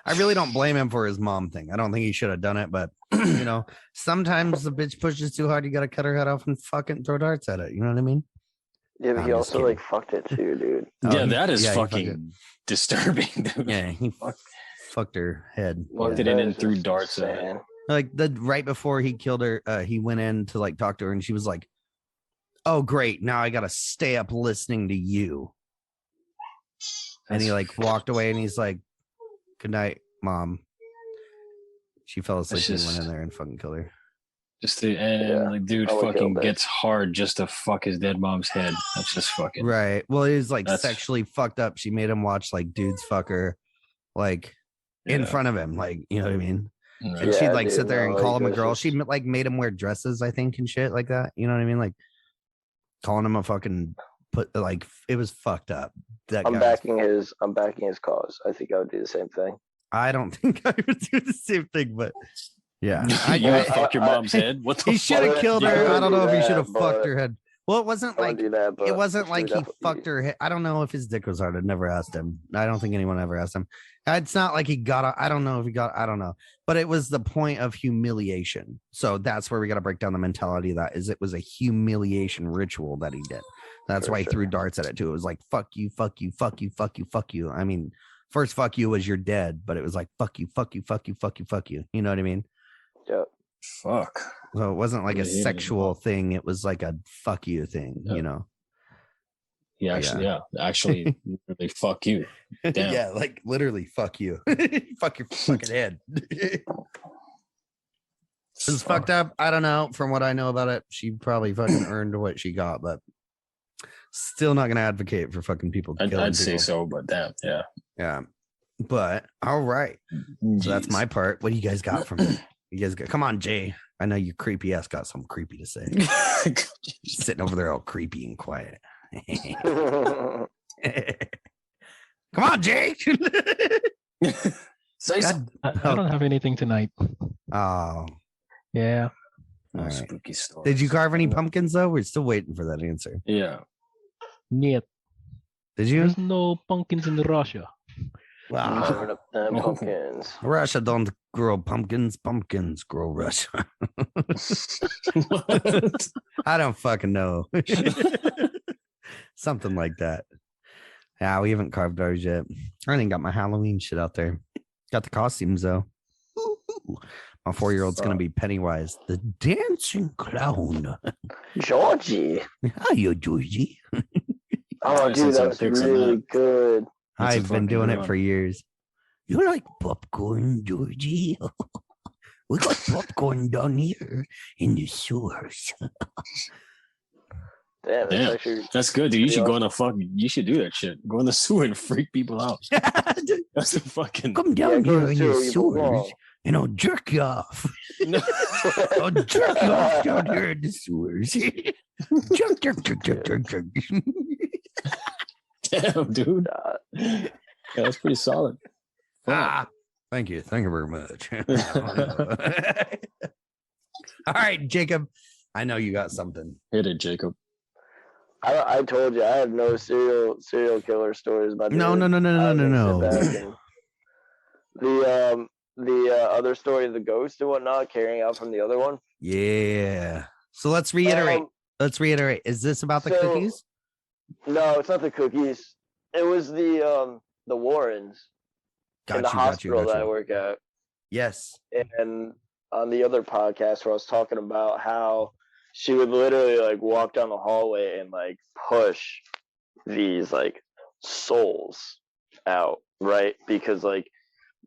I really don't blame him for his mom thing. I don't think he should have done it, but you know, sometimes the bitch pushes too hard, you gotta cut her head off and fucking throw darts at it. You know what I mean? Yeah, but I'm he just also kidding. fucked it too, dude. Oh, Yeah, that is he fucked it. fucking disturbing, dude. Yeah, he fucked her head. Fucked Yeah. it in That and is threw just darts at it. insane. Like right before he killed her, he went in to like talk to her, and she was like, "Oh, great! Now I gotta stay up listening to you." And he like walked away, and he's like, "Good night, Mom." She fell asleep and went in there and fucking killed her. Like, dude I would kill fucking bitch. gets hard just to fuck his dead mom's head. That's just fucking Right. Well, he was like That's- sexually fucked up. She made him watch like dudes fuck her, like in front of him, like, you know what I mean? Right. And she'd Yeah, like dude, sit there and no, call like, him a that's girl. just- She like made him wear dresses, I think, and shit like that. You know what I mean? Like calling him a fucking like it was fucked up. That I'm guy. backing his cause. I think I would do the same thing. I don't think I would do the same thing, but yeah, You would I- fuck your mom's head? What the he should have fuck? killed I her. I wouldn't don't know do if he should that, have fucked but- her head. Well, it wasn't I like wouldn't do that, but it wasn't she like would he definitely- fucked her head. I don't know if his dick was hard. I never asked him. I don't think anyone ever asked him. It's not like he got. I don't know if he got. I don't know. But it was the point of humiliation. So that's where we got to break down the mentality of that. Is it was a humiliation ritual that he did. That's For why he sure. threw darts at it too. It was like fuck you, fuck you, fuck you, fuck you, fuck you. I mean, first fuck you was you're dead, but it was like fuck you, fuck you, fuck you, fuck you, fuck you. You know what I mean? Yep. fuck? So it wasn't like a Yeah, he didn't sexual know. thing. It was like a fuck you thing. Yeah. You know? He actually, actually, really fuck you. Damn. Yeah, like literally fuck you. Fuck your fucking head. It's fucked up. I don't know. From what I know about it, she probably fucking earned what she got, but still not gonna advocate for fucking people. I'd say so, but damn, yeah. Yeah. But all right. So that's my part. What do you guys got from me? You guys got come on, Jay. I know you creepy ass got something creepy to say. Sitting over there all creepy and quiet. Come on, Jay. Say God. I don't have anything tonight. Oh, Yeah. all right. Spooky stories. Did you carve any pumpkins though? We're still waiting for that answer. Yeah. Niet. Did you? There's no pumpkins in Russia. Wow. Covered up them Oh. pumpkins. Russia don't grow pumpkins. Pumpkins grow Russia. I don't fucking know. Something like that. Yeah, we haven't carved ours yet. I ain't got my Halloween shit out there. Got the costumes though. Ooh. My 4-year-old's gonna be Pennywise, the dancing clown. Georgie. Hiya, Georgie. Oh, I've dude, seen that some was pics on really that. good. That's a I've been fucking doing good it one. for years. You like popcorn, Georgie? We got popcorn down here in the sewers. Damn, that's Damn. actually That's good, dude. You Pretty should go in a fucking. You should do that shit. Go in the sewer and freak people out. That's the fucking. Come down go here to in the the sewer, you sewers belong. and I'll jerk you off. No. I'll jerk you off down here in the sewers. Jerk, jerk, jerk, jerk, jerk, jerk. Damn, dude. Uh, Yeah, that's pretty solid. Fuck. Ah, thank you. Thank you very much. All right, Jacob. I know you got something. Hit it, Jacob. I told you I have no serial killer stories about. No, no, no, no, no, no, no. The other story of the ghost and whatnot carrying out from the other one. Yeah. So let's reiterate. Let's reiterate. Is this about the so- cookies? No, it's not the cookies. It was the Warrens in the hospital that I work at. Yes. And on the other podcast where I was talking about how she would literally like walk down the hallway and like push these like souls out, right? Because like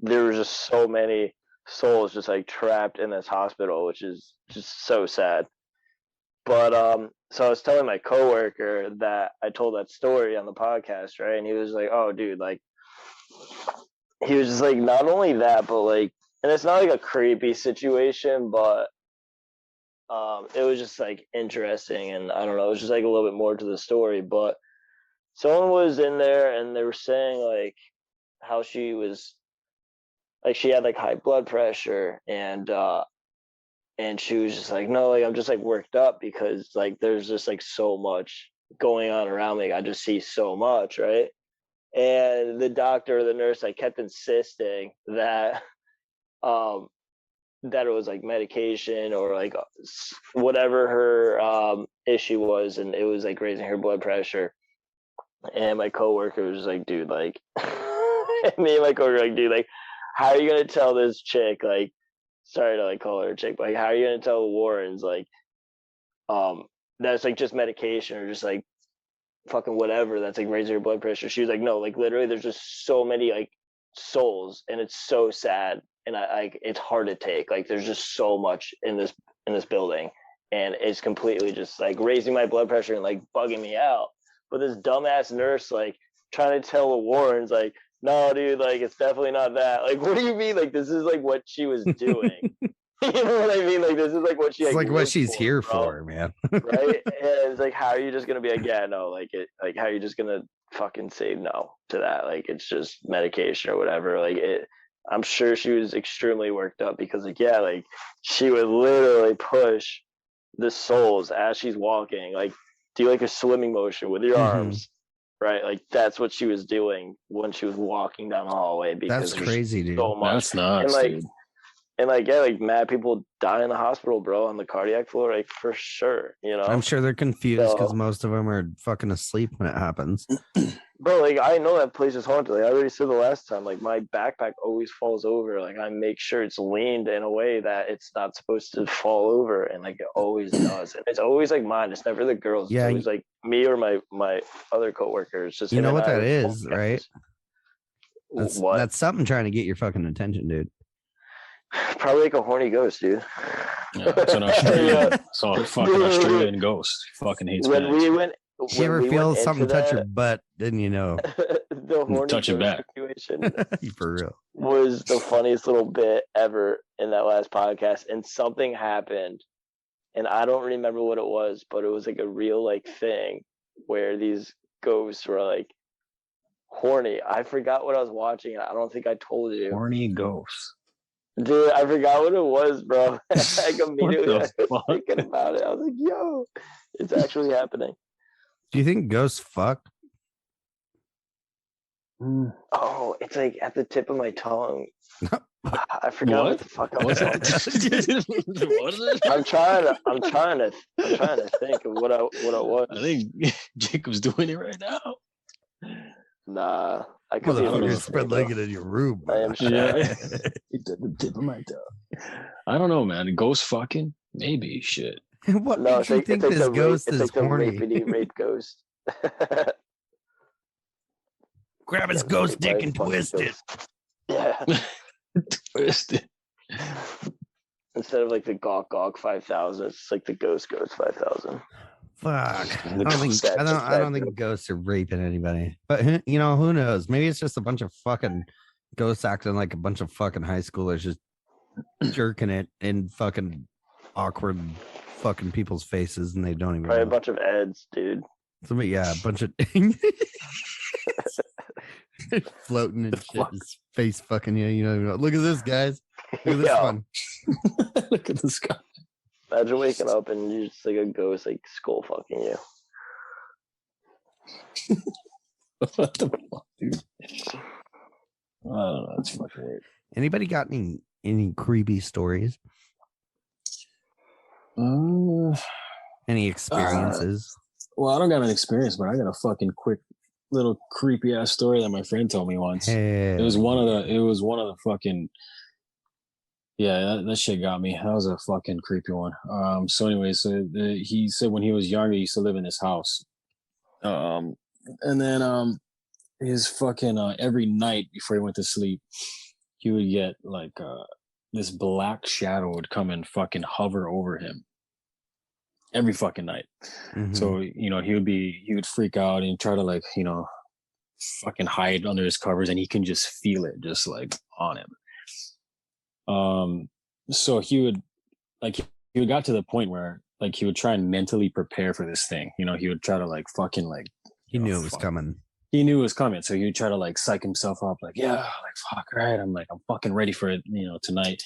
there was just so many souls just like trapped in this hospital, which is just so sad. But so I was telling my coworker that I told that story on the podcast, right? And he was like, "Oh, dude, like," he was just like, not only that, but like, and it's not like a creepy situation, but it was just like interesting, and I don't know, it was just like a little bit more to the story. But someone was in there, and they were saying like how she was, like, she had like high blood pressure, and she was just like, no, like I'm just like worked up because like there's just like so much going on around me. I just see so much, right? And the doctor or the nurse like kept insisting that that it was like medication or like whatever her issue was, and it was like raising her blood pressure. And my coworker was like, dude, like, me and my coworker were like, dude, like, how are you gonna tell this chick, like, sorry to like call her a chick, but like, how are you gonna tell the Warrens, like, that's like just medication or just like fucking whatever that's like raising her blood pressure? She was like, no, like literally, there's just so many like souls, and it's so sad, and it's hard to take. Like, there's just so much in this building, and it's completely just like raising my blood pressure and like bugging me out. But this dumbass nurse, like, trying to tell the Warrens, like, no, dude, like, it's definitely not that. Like, what do you mean? Like, this is like what she was doing. You know what I mean? Like, this is like what she. It's like what she's for, here bro. for, man. Right? And it's like, how are you just gonna be like, yeah, no, like it, like, how are you just gonna fucking say no to that? Like, it's just medication or whatever. Like, it. I'm sure she was extremely worked up because, like, yeah, like, she would literally push the souls as she's walking, like, do like a swimming motion with your arms, right? Like, that's what she was doing when she was walking down the hallway. Because that's crazy, dude. So much. That's nuts, and like, dude. And like, yeah, like mad people die in the hospital, bro, on the cardiac floor, like for sure. You know, I'm sure they're confused because most of them are fucking asleep when it happens. Bro, like, I know that place is haunted. Like, I already said the last time, like, my backpack always falls over. Like, I make sure it's leaned in a way that it's not supposed to fall over, and like it always does. And it's always like mine. It's never the girls. Yeah, it's always like me or my other coworkers. Just you know what him and that I are is, right? What? That's something trying to get your fucking attention, dude. Probably like a horny ghost, dude. Yeah, it's an Australian, Yeah. it's a fucking Australian ghost. Fucking hates When bags. we went, You ever we feel went something into touch your that, butt, didn't you know? the horny Touch it ghost back. situation For real. was the funniest little bit ever in that last podcast. And something happened, and I don't remember what it was, but it was like a real like thing where these ghosts were like horny. I forgot what I was watching. I don't think I told you. Horny ghosts. Dude, I forgot what it was, bro. Like, immediately I was fuck? thinking about it. I was like, yo, it's actually happening. Do you think ghosts fuck? Oh, it's like at the tip of my tongue. I forgot what the fuck I was What is it? I'm trying to think of what it was. I think Jacob's doing it right now. Nah, I could be Motherfucker spread legged in your room. I am sure. Yeah. It's at the tip of my tongue. I don't know, man. Ghost fucking? Maybe. Shit. What No, makes you think this ghost is horny? rape ghost. Grab his ghost dick and twist it. Yeah. Twist it. Instead of like the Gawk Gawk 5000, it's like the Ghost 5000. Fuck. I don't think ghosts are raping anybody. But you know, who knows? Maybe it's just a bunch of fucking ghosts acting like a bunch of fucking high schoolers just jerking it in fucking awkward fucking people's faces, and they don't even Probably a know. bunch of Eds, dude. Somebody, yeah, a bunch of floating and shit, his face fucking you. You know, look at this, guys. Look at this Yeah. one. Look at this guy. Imagine waking up and you're just like a ghost, like skull fucking you. What the fuck, dude? I don't know. That's fucking weird. Anybody got any creepy stories? Any experiences? Well, I don't got an experience, but I got a fucking quick little creepy ass story that my friend told me once. It was one of the fucking. Yeah, that shit got me. That was a fucking creepy one. So anyway, he said when he was younger, he used to live in this house. And then his fucking every night before he went to sleep, he would get like this black shadow would come and fucking hover over him every fucking night. Mhm. So, you know, he would freak out and try to like, you know, fucking hide under his covers, and he can just feel it just like on him. So he got to the point where like he would try and mentally prepare for this thing. You know, he would try to like fucking like He knew it was coming. He knew it was coming, so he would try to like psych himself up, like, yeah, like fuck, right. I'm fucking ready for it, you know, tonight.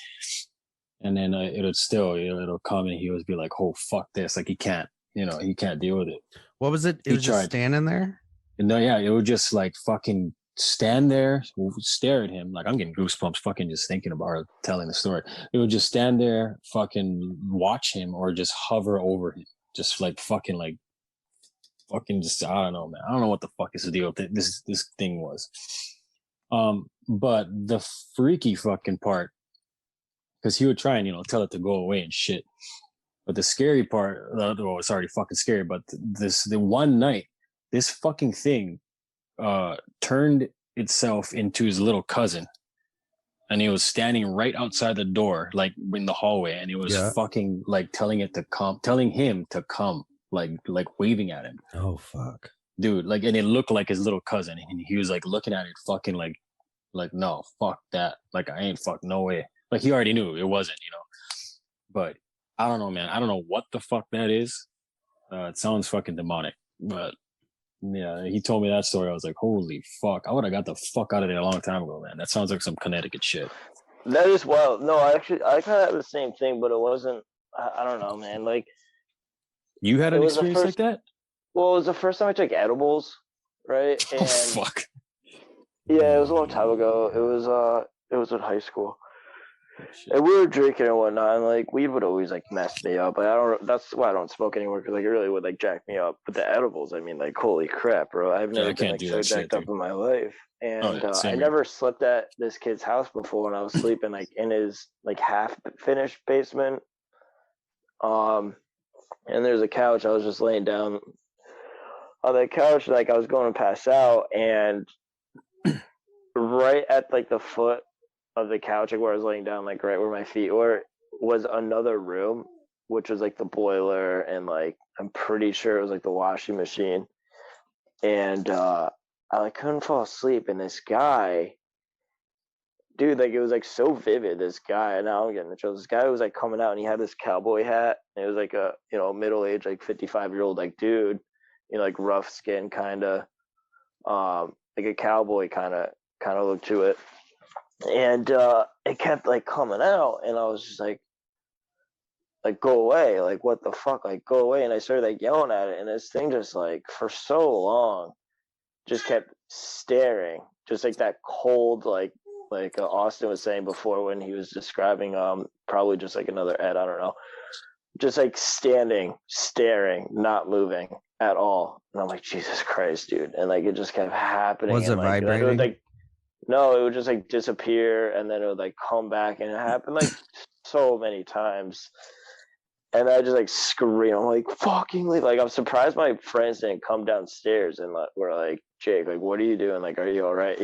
And then it'll come, and he would be like, oh fuck this, like he can't deal with it. What was it? It was just standing there. And no, yeah, it would just like fucking stand there, stare at him. Like, I'm getting goosebumps fucking just thinking about her telling the story. It would just stand there, fucking watch him, or just hover over him. Just like fucking just, I don't know, man. I don't know what the fuck is the deal with this thing was. But the freaky fucking part, because he would try and, tell it to go away and shit. But the scary part, well, it's already fucking scary, but the one night, this fucking thing turned itself into his little cousin. And he was standing right outside the door, like in the hallway, and it was fucking like telling him to come, like waving at him. Oh fuck. Dude, like, and it looked like his little cousin, and he was like looking at it fucking like no, fuck that. Like, I ain't fuck, no way. Like, he already knew it wasn't, But I don't know, man. I don't know what the fuck that is. It sounds fucking demonic. But yeah, he told me that story. I was like, holy fuck. I would have got the fuck out of there a long time ago, man. That sounds like some Connecticut shit. That is wild. No, I kind of had the same thing, but it wasn't, I don't know, man. Like, you had an experience like that? Well, it was the first time I took edibles, right? And oh, fuck. Yeah, it was a long time ago. It was in high school. And we were drinking and whatnot, and like weed would always like mess me up. That's why I don't smoke anymore, because like it really would like jack me up. But the edibles, I mean, like holy crap, bro! I've never been like so jacked up in my life. And I never slept at this kid's house before when I was sleeping like in his like half finished basement. And there's a couch. I was just laying down on that couch, like I was going to pass out, and right at like the foot of the couch, like where I was laying down, like right where my feet were, was another room, which was like the boiler, and like I'm pretty sure it was like the washing machine. And I like couldn't fall asleep, and this guy, dude, like it was like so vivid. This guy, now I'm getting the chills. This guy was like coming out, and he had this cowboy hat, and it was like a middle-aged like 55-year-old like dude, like rough skin, kind of like a cowboy kind of look to it. And it kept like coming out, and I was just like go away, like what the fuck, like go away. And I started like yelling at it, and this thing just like for so long just kept staring, just like that cold, like Austin was saying before when he was describing probably just like another Ed, I don't know, just like staring, not moving at all. And I'm like, Jesus Christ, dude. And like it just kept happening. Was it like, vibrating? It would, like, no, it would just like disappear, and then it would like come back, and it happened like so many times. And I just like scream, I'm like, fucking leave. Like, I'm surprised my friends didn't come downstairs and like, were like, Jake, like, what are you doing? Like, are you all right?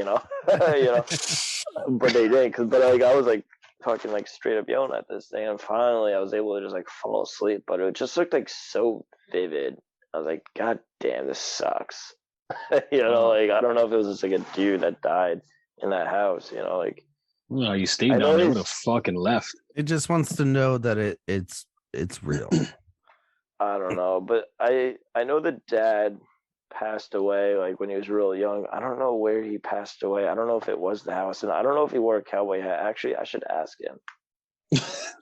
But they didn't. But like, I was like fucking like straight up yelling at this thing, and finally I was able to just like fall asleep. But it just looked like so vivid. I was like, God damn, this sucks. Like, I don't know if it was just like a dude that died in that house, like. No, you stayed down there. Would have fucking left. It just wants to know that it's real. I don't know, but I know the dad passed away like when he was real young. I don't know where he passed away. I don't know if it was the house, and I don't know if he wore a cowboy hat. Actually, I should ask him.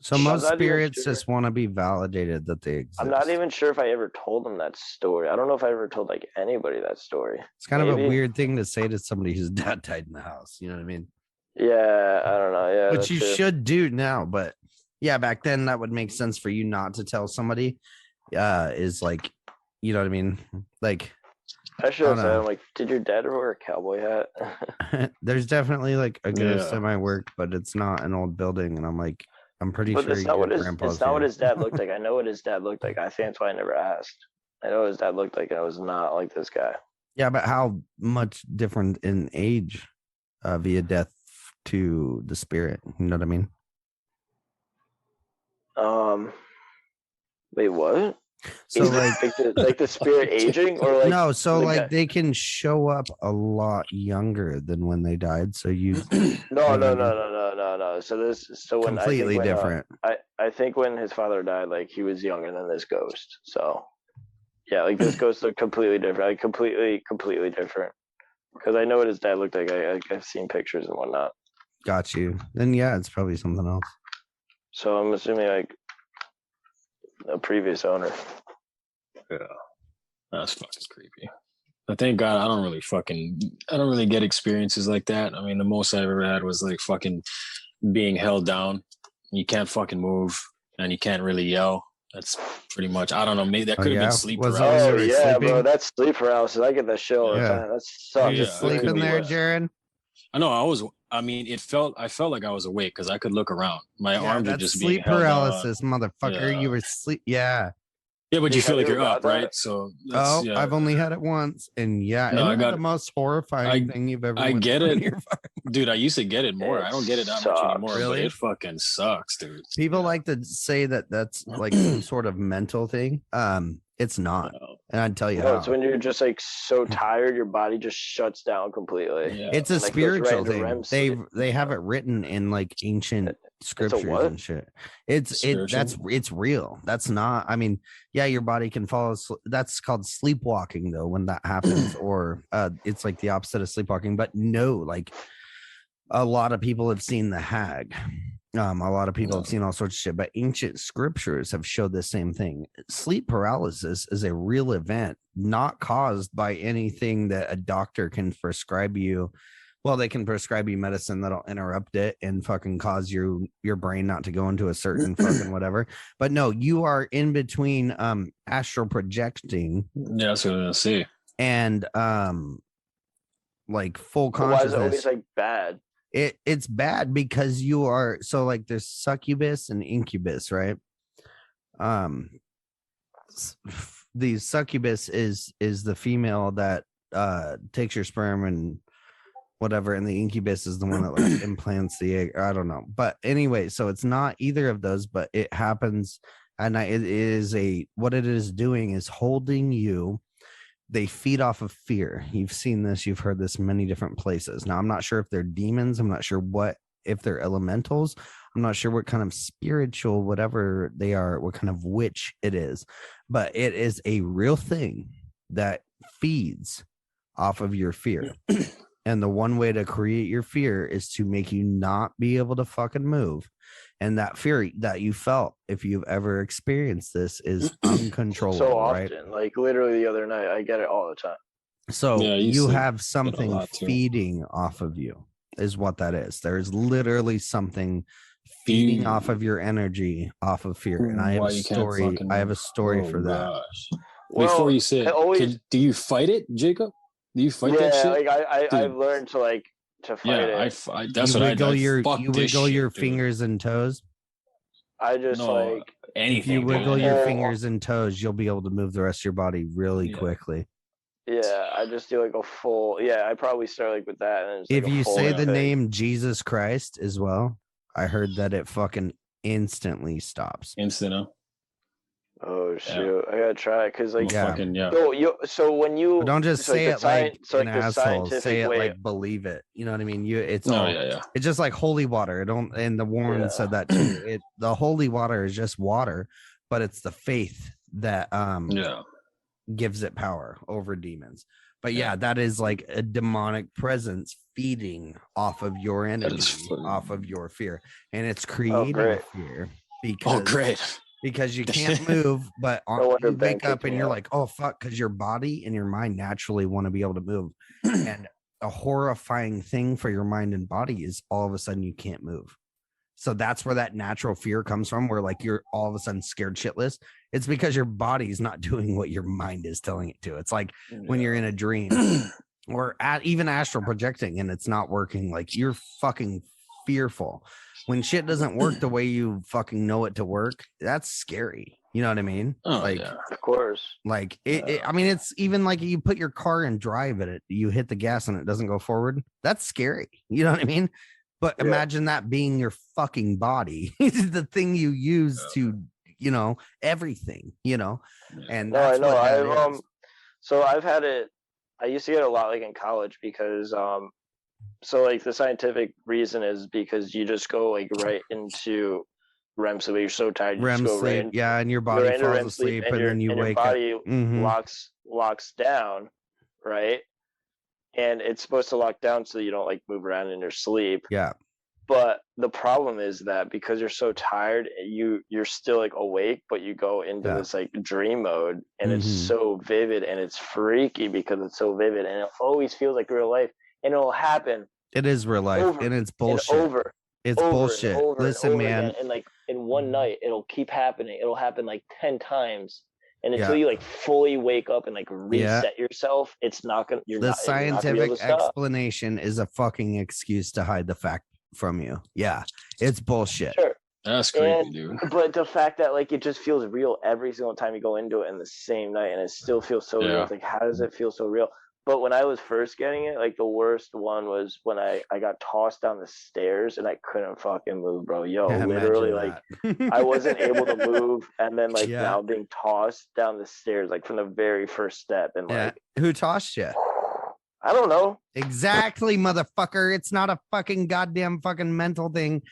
So most spirits just want to be validated that they exist. I'm not even sure if I ever told him that story. I don't know if I ever told like anybody that story. It's kind of a weird thing to say to somebody whose dad died in the house. You know what I mean? Yeah, I don't know. Yeah, which you should do now, but yeah, back then that would make sense for you not to tell somebody. Is like, you know what I mean? Like, I should have said, I'm like, did your dad ever wear a cowboy hat? There's definitely like a ghost at my work, but it's not an old building, and I'm like, I'm pretty sure it's not what his dad looked like. I know what his dad looked like. I think that's why I never asked. I know what his dad looked like, and it was not like this guy. Yeah, but how much different in age via death to the spirit? You know what I mean? Wait, what? So like the spirit aging, or like no? So like they can show up a lot younger than when they died. So you no. So when completely different. I think when his father died, like he was younger than this ghost. So yeah, like this ghost looked completely different. Like completely different. Because I know what his dad looked like. I've seen pictures and whatnot. Got you. Then yeah, it's probably something else. So I'm assuming like a previous owner. Yeah, that's fucking creepy. But thank God I don't really get experiences like that. I mean, the most I ever had was like fucking being held down. You can't fucking move and you can't really yell. That's pretty much, I don't know, maybe that could have been sleep Was paralysis. it when you were yeah, sleeping? bro, that's sleep paralysis. I get that shit all the time. That sucks. Are you sleeping there, Jared? I know I felt like I was awake because I could look around. My arms were just being sleep held paralysis, down. motherfucker. Yeah. You were sleep. Yeah. Yeah, but you feel like Have you you're got up, that? right? So that's, yeah. I've only had it once, and No, isn't I that got the it. most horrifying thing you've ever. I went get through in it. your fucking- Dude, I used to get it more. It I don't get it that much sucks. anymore, but Really? it fucking sucks, dude. People like to say that that's like some sort of mental thing. It's not, and I'd tell you No, how. it's when you're just like so tired, your body just shuts down completely. Yeah. It's a Like, goes right spiritual into thing. REM sleep. They have it written in like ancient scriptures what? and shit. It's real. That's not. I mean, yeah, your body can fall asleep. That's called sleepwalking, though, when that happens, or it's like the opposite of sleepwalking. But no, like a lot of people have seen the Hag. A lot of people have seen all sorts of shit, but ancient scriptures have showed the same thing. Sleep paralysis is a real event, not caused by anything that a doctor can prescribe you. Well, they can prescribe you medicine that'll interrupt it and fucking cause your brain not to go into a certain fucking whatever. But no, you are in between astral projecting. Yeah, that's what I'm gonna say. And like full But why is consciousness. it always like bad? It's bad because you are so like there's succubus and incubus, right? The succubus is the female that takes your sperm and whatever, and the incubus is the one that like implants the egg. I don't know, but anyway, so it's not either of those, but it happens, and it is what it is doing is holding you. They feed off of fear. You've seen this. You've heard this many different places. Now, I'm not sure if they're demons. I'm not sure if they're elementals. I'm not sure what kind of spiritual, whatever they are, what kind of witch it is. But it is a real thing that feeds off of your fear. And the one way to create your fear is to make you not be able to fucking move. And that fear that you felt, if you've ever experienced this, is uncontrollable. So often, right? like literally the other night, I get it all the time. So Yeah, you have something feeding off of you, is what that is. There's literally something feeding off of your energy, off of fear. And I have a story. I have a story for that. Well, before you say it, do you fight it, Jacob? Do you fight that shit? Like I've learned to fight it. That's what I do. You wiggle your fingers and toes. I just anything. If you wiggle your fingers and toes, you'll be able to move the rest of your body really quickly. Yeah, I just do like a full. Yeah, I probably start like with that. And if you say the name Jesus Christ as well, I heard that it fucking instantly stops. Instant. Oh shoot! I gotta try it because like yeah. So when you but don't just say it like an asshole. Say it way. like believe it. You know what I mean? It's It's just like holy water. And the Warren said that too. The holy water is just water, but it's the faith that gives it power over demons. But yeah, that is like a demonic presence feeding off of your energy, off of your fear, and it's creating fear because you can't move, but you wake up and you're like, oh fuck, because your body and your mind naturally want to be able to move. And a horrifying thing for your mind and body is all of a sudden you can't move. So that's where that natural fear comes from, where like you're all of a sudden scared shitless. It's because your body's not doing what your mind is telling it to. It's like when you're in a dream or even astral projecting and it's not working, like you're fucking fearful. When shit doesn't work the way you fucking know it to work, that's scary. You know what I mean? Of course. Like I mean, it's even like you put your car and drive it, you hit the gas and it doesn't go forward. That's scary. You know what I mean? But imagine that being your fucking body, the thing you use to, everything, and that's I know. So I've had it. I used to get it a lot like in college because so like the scientific reason is because you just go like right into REM sleep. You're so tired, you REM just go sleep, right and your body falls asleep, and then you wake up. Your body locks down, right? And it's supposed to lock down so you don't like move around in your sleep. Yeah. But the problem is that because you're so tired, you're still like awake, but you go into this like dream mode, and it's so vivid and it's freaky because it's so vivid, and it always feels like real life, and it'll happen. It is real life, and it's bullshit. It's bullshit. Listen, man. Again. And like in one night, it'll keep happening. It'll happen like 10 times. And until you like fully wake up and like reset yourself, it's not gonna. The scientific explanation is a fucking excuse to hide the fact from you. Yeah, it's bullshit. Sure, that's crazy, dude. But the fact that like it just feels real every single time you go into it in the same night, and it still feels so real. It's like, how does it feel so real? But when I was first getting it, like the worst one was when I got tossed down the stairs and I couldn't fucking move, bro. Literally, like I wasn't able to move, and then like now being tossed down the stairs, like from the very first step, and like who tossed you? I don't know. Exactly, motherfucker. It's not a fucking goddamn fucking mental thing,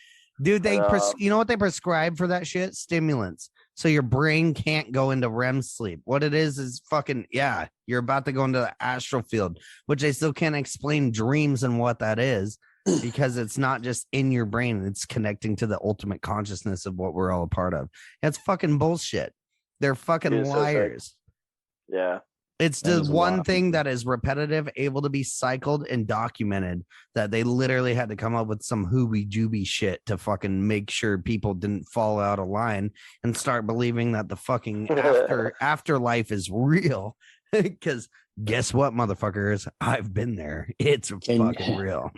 dude. They you know what they prescribe for that shit? Stimulants. So your brain can't go into REM sleep. What it is fucking, you're about to go into the astral field, which I still can't explain dreams and what that is, because it's not just in your brain. It's connecting to the ultimate consciousness of what we're all a part of. That's fucking bullshit. They're fucking liars. Yeah. It's the one thing that is repetitive, able to be cycled and documented, that they literally had to come up with some hooby-jooby shit to fucking make sure people didn't fall out of line and start believing that the fucking afterlife is real. Because guess what, motherfuckers? I've been there. It's fucking real.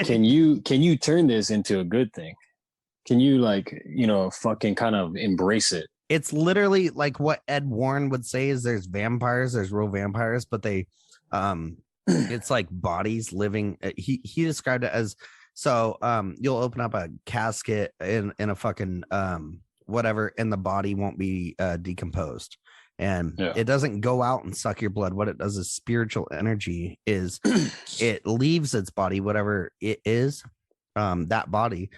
Can you turn this into a good thing? Can you fucking kind of embrace it? It's literally like what Ed Warren would say is there's real vampires, but they it's like bodies living. He described it as you'll open up a casket in a fucking whatever, and the body won't be decomposed, and it doesn't go out and suck your blood. What it does is spiritual energy is it leaves its body, whatever it is, that body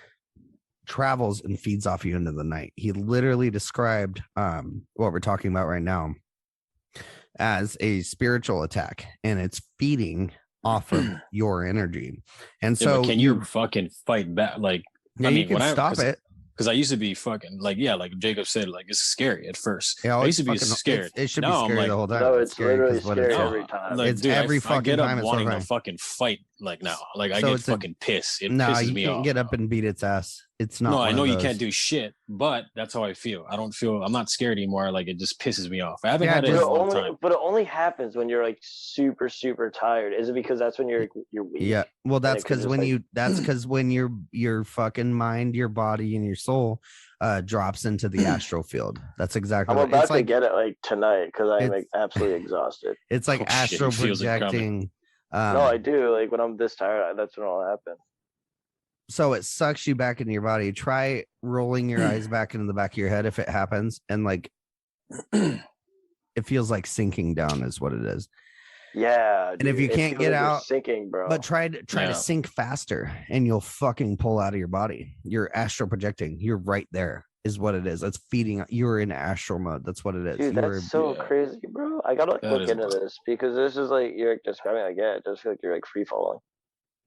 travels and feeds off you into the night. He literally described what we're talking about right now as a spiritual attack, and it's feeding off of your energy. And so can you fucking fight back? Like, you can stop it. Because I used to be fucking like Jacob said, like it's scary at first. Yeah, I used to be scared. It should be scary the whole time. No, it's literally scary every time. Like, it's dude, every fucking I get up time. Wanting to fucking fight like now. Like I get fucking pissed. It pisses me off. You can't get up and beat its ass. It's not. No, I know you can't do shit, but that's how I feel. I'm not scared anymore. Like it just pisses me off. I haven't had it in a long time. But it only happens when you're like super, super tired. Is it because that's when you're weak? Yeah. Well, that's because when your fucking mind, your body, and your soul drops into the astral field. That's exactly. I'm about to get it like tonight because I'm like absolutely exhausted. It's like astral projecting. No, I do. Like when I'm this tired, that's when it'll happen. So it sucks you back into your body. Try rolling your eyes back into the back of your head if it happens, and like it feels like sinking down is what it is. Yeah, and if you can't get out, sinking, bro. But try to sink faster, and you'll fucking pull out of your body. You're astral projecting. You're right there, is what it is. That's feeding. You're in astral mode. That's what it is. Dude, that's so crazy, bro. I gotta look into this because this is like you're describing. Like, it does feel like you're like free falling.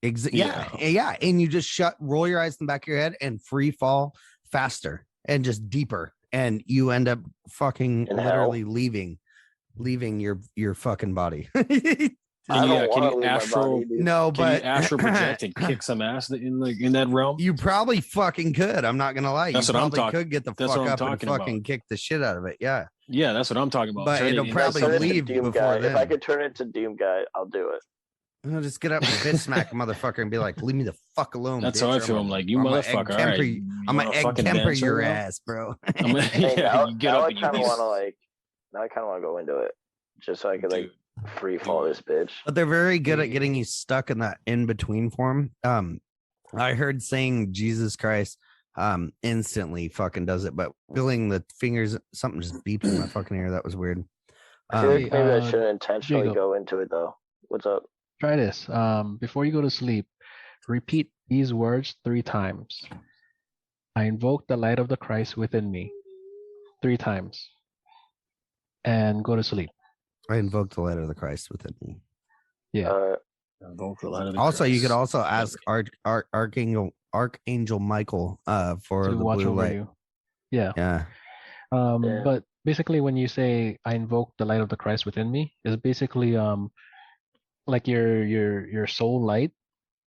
Yeah, and you just roll your eyes in the back of your head and free fall faster and just deeper, and you end up fucking literally leaving your fucking body. Can you astral project and kick some ass in that realm? You probably fucking could. I'm not gonna lie. That's you what I'm probably talking. Could get the fuck up and fucking kick the shit out of it. Yeah, that's what I'm talking about. But it'll probably leave before then. If I could turn it to Doom Guy, I'll do it. I'll just get up and bitch smack a motherfucker and be like, leave me the fuck alone. That's how I feel. I'm like, you motherfucker. I'm gonna egg Kemper your ass, bro. Now I kind of want to go into it just so I could like free fall this bitch. But they're very good at getting you stuck in that in between form. I heard saying Jesus Christ instantly fucking does it, but feeling the fingers, something just beeped in my fucking ear. That was weird. I feel like maybe I shouldn't intentionally go into it though. What's up? Try this. Before you go to sleep, repeat these words 3 times. I invoke the light of the Christ within me 3 times. And go to sleep. I invoke the light of the Christ within me. Yeah. Also, you could also ask Archangel Archangel Michael for to the watch blue over light. you. Yeah. Yeah. Yeah. But basically, when you say I invoke the light of the Christ within me, is basically like your soul light,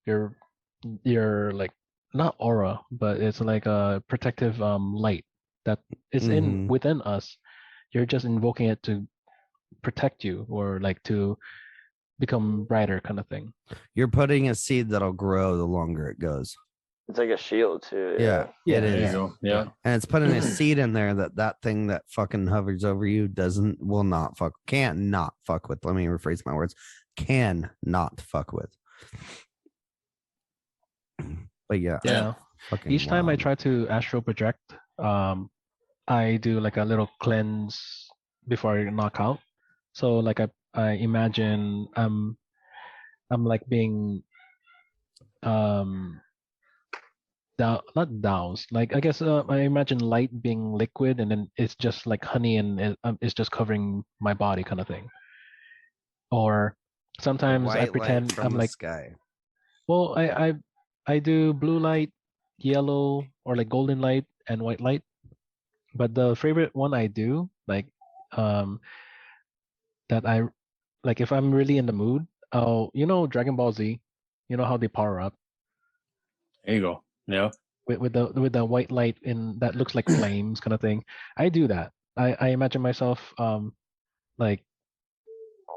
your like not aura, but it's like a protective light that is in Mhm. within us. You're just invoking it to protect you or like to become brighter kind of thing. You're putting a seed that'll grow the longer it goes. It's like a shield too. Yeah, Yeah, it There you is. go. Yeah. And it's putting a seed in there that thing that fucking hovers over you can't not fuck with. Let me rephrase my words. Can not fuck with. But yeah. Yeah. Fucking Each time I wild. try to astral project, I do like a little cleanse before I knock out. So like I imagine I'm like being um not doused. Like I guess I imagine light being liquid and then it's just like honey and it's just covering my body kind of thing. Or The sometimes I white light pretend from I'm the like, sky. well, I do blue light, yellow, or like golden light and white light. But the favorite one I do, like um that I like if I'm really in the mood, oh, Dragon Ball Z, you know how they power up There you go. Yeah. with the white light in that looks like flames kind of thing. I do that. I imagine myself like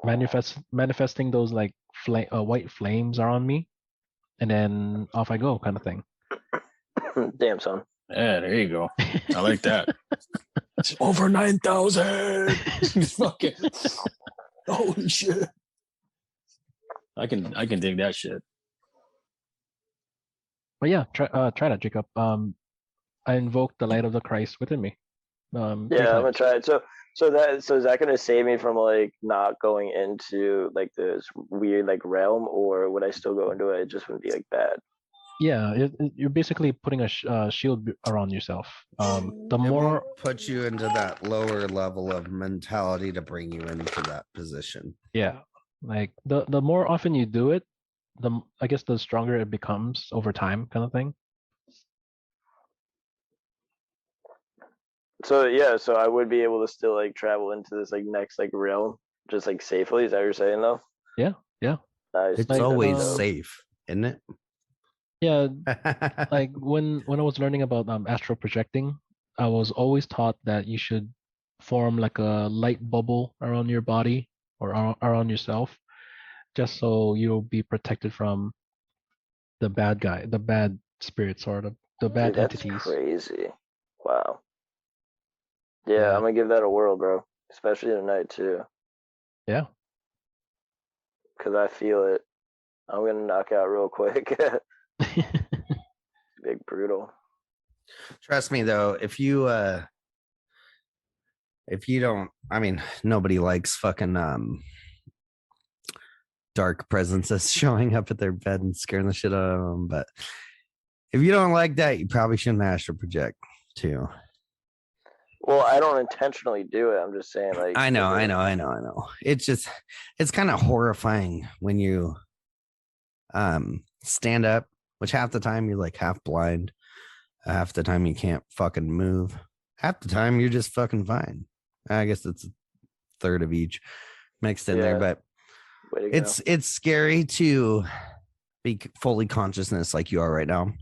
manifesting those like white flames are on me, and then off I go kind of thing. Damn, son. Yeah, there you go. I like that. It's over 9,000. Fucking holy shit. I can dig that shit. But yeah, try that, Jacob. I invoke the light of the Christ within me. 3 Yeah, I'm gonna times. try it. So is that gonna save me from like not going into like this weird like realm, or would I still go into it? It just wouldn't be like bad. Yeah, you're basically putting a shield around yourself. The It more, won't put you into that lower level of mentality to bring you into that position. yeah, like the more often you do it, I guess the stronger it becomes over time, kind of thing. So yeah, so I would be able to still like travel into this like next like realm just like safely. Is that what you're saying though? Yeah, yeah, Nice. It's like, That's always dope. safe, isn't it? yeah. Like when I was learning about astral projecting, I was always taught that you should form like a light bubble around your body or around yourself, just so you'll be protected from the bad spirits or the bad Dude, that's entities. crazy. Wow. Yeah, Yeah. I'm gonna give that a whirl, bro. Especially tonight too, Yeah. because I feel it. I'm gonna knock out real quick. Big brutal. Trust me though, if you don't, I mean, nobody likes fucking dark presences showing up at their bed and scaring the shit out of them. But if you don't like that, you probably shouldn't astral project too. Well, I don't intentionally do it. I'm just saying, like, I know. It's kind of horrifying when you stand up, which half the time you're like half blind, half the time you can't fucking move, half the time you're just fucking fine. I guess it's a third of each mixed in there, but way to go. it's scary to be fully consciousness like you are right now.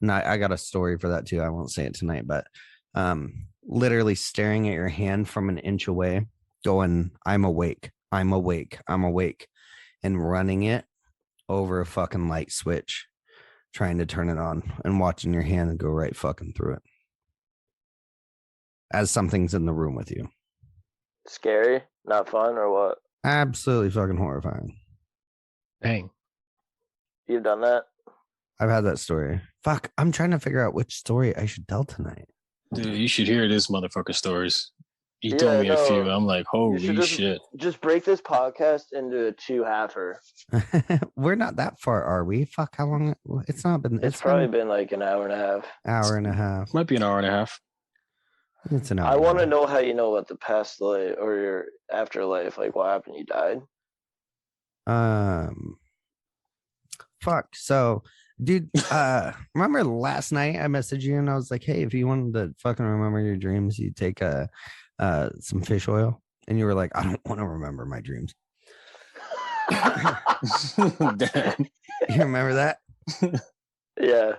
And I got a story for that too. I won't say it tonight, but literally staring at your hand from an inch away, going, I'm awake, I'm awake, I'm awake, and running it over a fucking light switch, trying to turn it on and watching your hand go right fucking through it as something's in the room with you. Scary, not fun, or what? Absolutely fucking horrifying. Dang. You've done that? I've had that story. Fuck, I'm trying to figure out which story I should tell tonight. Dude, you should hear this motherfucker stories. You Yeah, told me a no, few. I'm like, You should holy shit. just break this podcast into a 2-halfer. We're not that far, are we? Fuck, how long? It's not been. It's probably been like an hour and a half. hour and a half. Might be an hour and a half. It's an hour. I want to know how you know about the past life or your afterlife. Like, what happened? You died? Fuck. So Dude, remember last night I messaged you and I was like, hey, if you wanted to fucking remember your dreams, you take some fish oil. And you were like, I don't want to remember my dreams. Damn. You remember that? Yeah.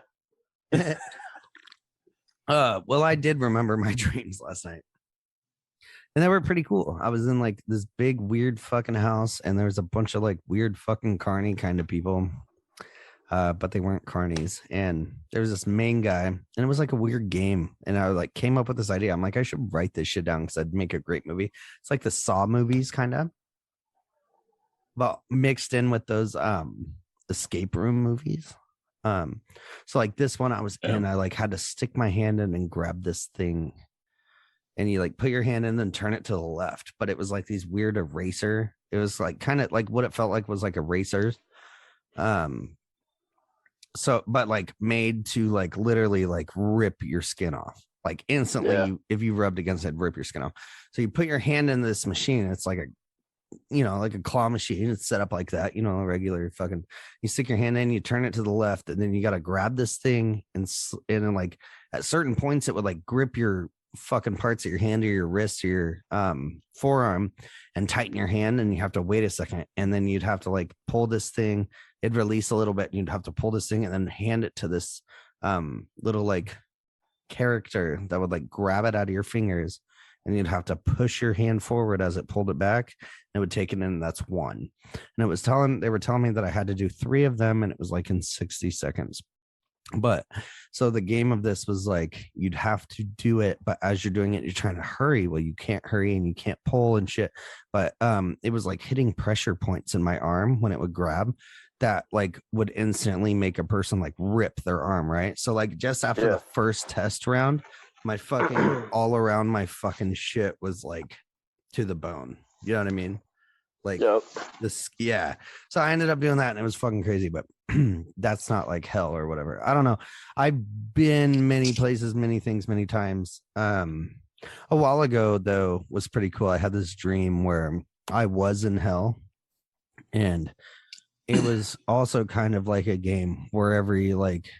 Well, I did remember my dreams last night. And they were pretty cool. I was in like this big weird fucking house, and there was a bunch of like weird fucking carny kind of people. But they weren't carnies. And there was this main guy, and it was like a weird game. And I like came up with this idea. I'm like, I should write this shit down because I'd make a great movie. It's like the Saw movies, kind of, but mixed in with those escape room movies. So like this one I was in, I like had to stick my hand in and grab this thing. And you like put your hand in and turn it to the left. But it was like these weird eraser. It was like kind of like what it felt like was like erasers. So, but like made to like literally like rip your skin off, like instantly. Yeah. If you rubbed against it, rip your skin off. So you put your hand in this machine. It's like like a claw machine. It's set up like that, a regular fucking. You stick your hand in, you turn it to the left, and then you got to grab this thing, and then like at certain points it would like grip your fucking parts of your hand or your wrist or your forearm and tighten your hand, and you have to wait a second, and then you'd have to like pull this thing. It'd release a little bit, and you'd have to pull this thing and then hand it to this little like character that would like grab it out of your fingers, and you'd have to push your hand forward as it pulled it back, and it would take it in, and that's one. And they were telling me that I had to do 3 of them, and it was like in 60 seconds. But so the game of this was like you'd have to do it, but as you're doing it, you're trying to hurry. Well, you can't hurry and you can't pull and shit. But it was like hitting pressure points in my arm when it would grab that like would instantly make a person like rip their arm, right? So like just after the first test round, my fucking all around my fucking shit was like to the bone. You know what I mean? Like this, yeah. So I ended up doing that, and it was fucking crazy, but that's not like hell or whatever. I don't know. I've been many places, many things, many times. A while ago though was pretty cool. I had this dream where I was in hell, and it was also kind of like a game where every like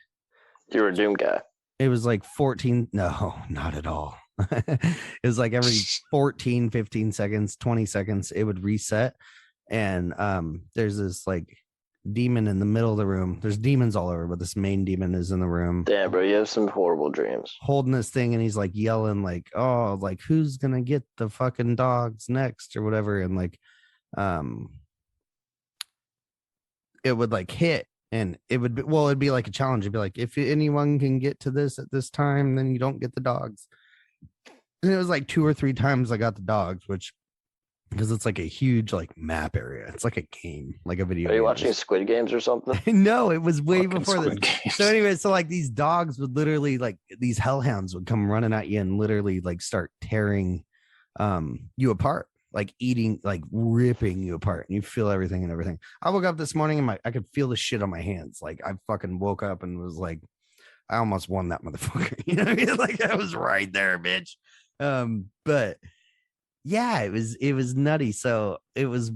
you were a Doom guy. It was like 14. No, not at all. It was like every 14, 15 seconds, 20 seconds, it would reset. And there's this like demon in the middle of the room. There's demons all over, but this main demon is in the room. Damn, bro, you have some horrible dreams. Holding this thing, and he's like yelling, like, oh, like who's gonna get the fucking dogs next or whatever. And like it would like hit, and it would be, it'd be like a challenge. It'd be like, if anyone can get to this at this time, then you don't get the dogs. And it was like 2 or 3 times I got the dogs, which because it's like a huge like map area. It's like a game, like a video. Are you watching Squid Games or something? No, it was way Fucking before this. So anyway, so like these dogs would literally like these hellhounds would come running at you and literally like start tearing you apart, like eating, like ripping you apart, and you feel everything and everything. I woke up this morning and I could feel the shit on my hands. Like I fucking woke up and was like, I almost won that motherfucker. You know what I mean? Like I was right there, bitch. But yeah, it was nutty. So it was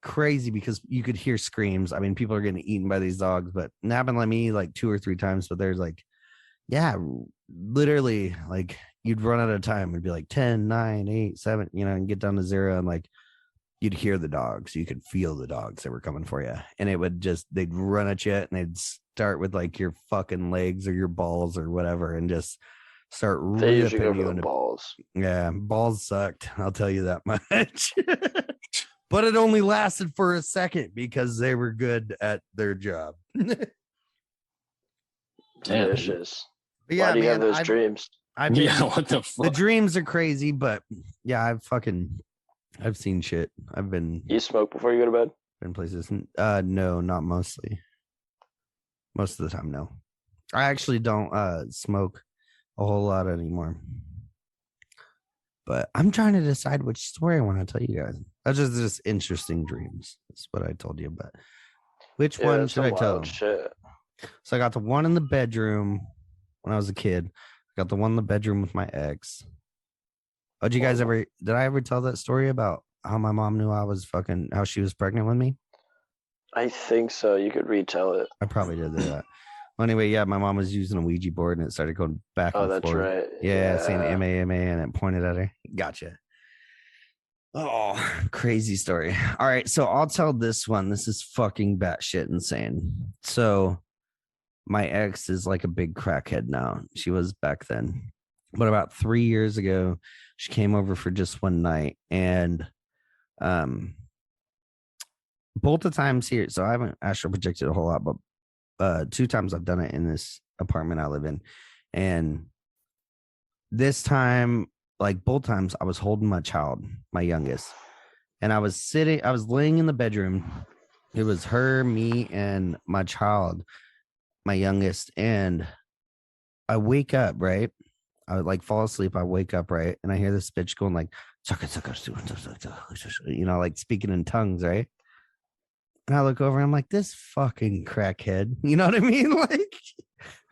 crazy because you could hear screams. I mean, people are getting eaten by these dogs, but it happened like me like 2 or 3 times. But there's like, yeah, literally like you'd run out of time. It'd be like 10, 9, 8, 7, and get down to 0. And like, you'd hear the dogs. You could feel the dogs that were coming for you. And it would they'd run at you, and they'd start with like your fucking legs or your balls or whatever, and just start ripping you into balls. Yeah, balls sucked. I'll tell you that much. But it only lasted for a second because they were good at their job. Delicious. Yeah, why do you have those dreams? What the fuck? The dreams are crazy, but yeah, I've seen shit. You smoke before you go to bed? Been places. No, not mostly. Most of the time, no. I actually don't smoke a whole lot anymore. But I'm trying to decide which story I want to tell you guys. That's just interesting dreams. That's what I told you about. Which one should I tell? Shit. So I got the one in the bedroom when I was a kid. I got the one in the bedroom with my ex. Oh, did I ever tell that story about how my mom knew how she was pregnant with me? I think so. You could retell it. I probably did that. Well, anyway, yeah, my mom was using a Ouija board and it started going back Oh, and that's forth. right. Yeah, saying MAMA and it pointed at her. Gotcha. Oh, crazy story. All right, so I'll tell this one. This is fucking batshit insane. So my ex is like a big crackhead now. She was back then. But about 3 years ago, she came over for just one night. And both the times here, so I haven't astral projected a whole lot, but 2 times I've done it in this apartment I live in. And this time, like both times, I was holding my child, my youngest, and I was laying in the bedroom. It was her, me, and my child, my youngest. And I wake up, right? I would like fall asleep. I wake up, right? And I hear this bitch going like, like speaking in tongues, right? And I look over and I'm like, this fucking crackhead. You know what I mean? Like,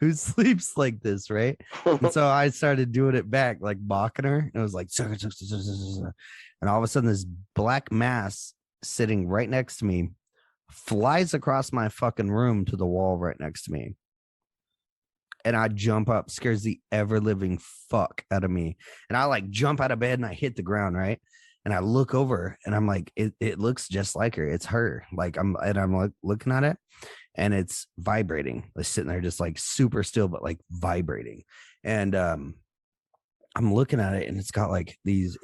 who sleeps like this, right? And so I started doing it back, like mocking her. And it was like, and all of a sudden, this black mass sitting right next to me flies across my fucking room to the wall right next to me. And I jump up, scares the ever living fuck out of me. And I like jump out of bed and I hit the ground, right? And I look over and I'm like, it looks just like her. It's her. Like I'm like looking at it and it's vibrating. It's sitting there just like super still, but like vibrating. And I'm looking at it and it's got like these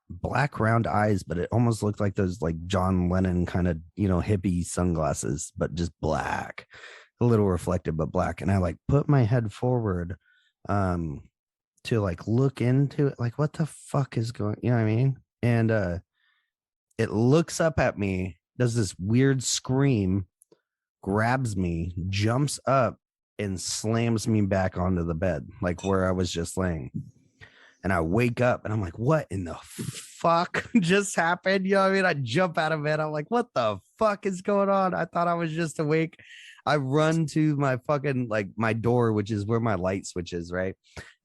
black round eyes, but it almost looked like those like John Lennon kind of, hippie sunglasses, but just black, a little reflective, but black. And I like put my head forward to like look into it, like what the fuck is going, you know what I mean? And it looks up at me, does this weird scream, grabs me, jumps up, and slams me back onto the bed, like where I was just laying. And I wake up and I'm like, what in the fuck just happened? You know what I mean? I jump out of bed. I'm like, what the fuck is going on? I thought I was just awake. I run to my fucking, like my door, which is where my light switch is, right?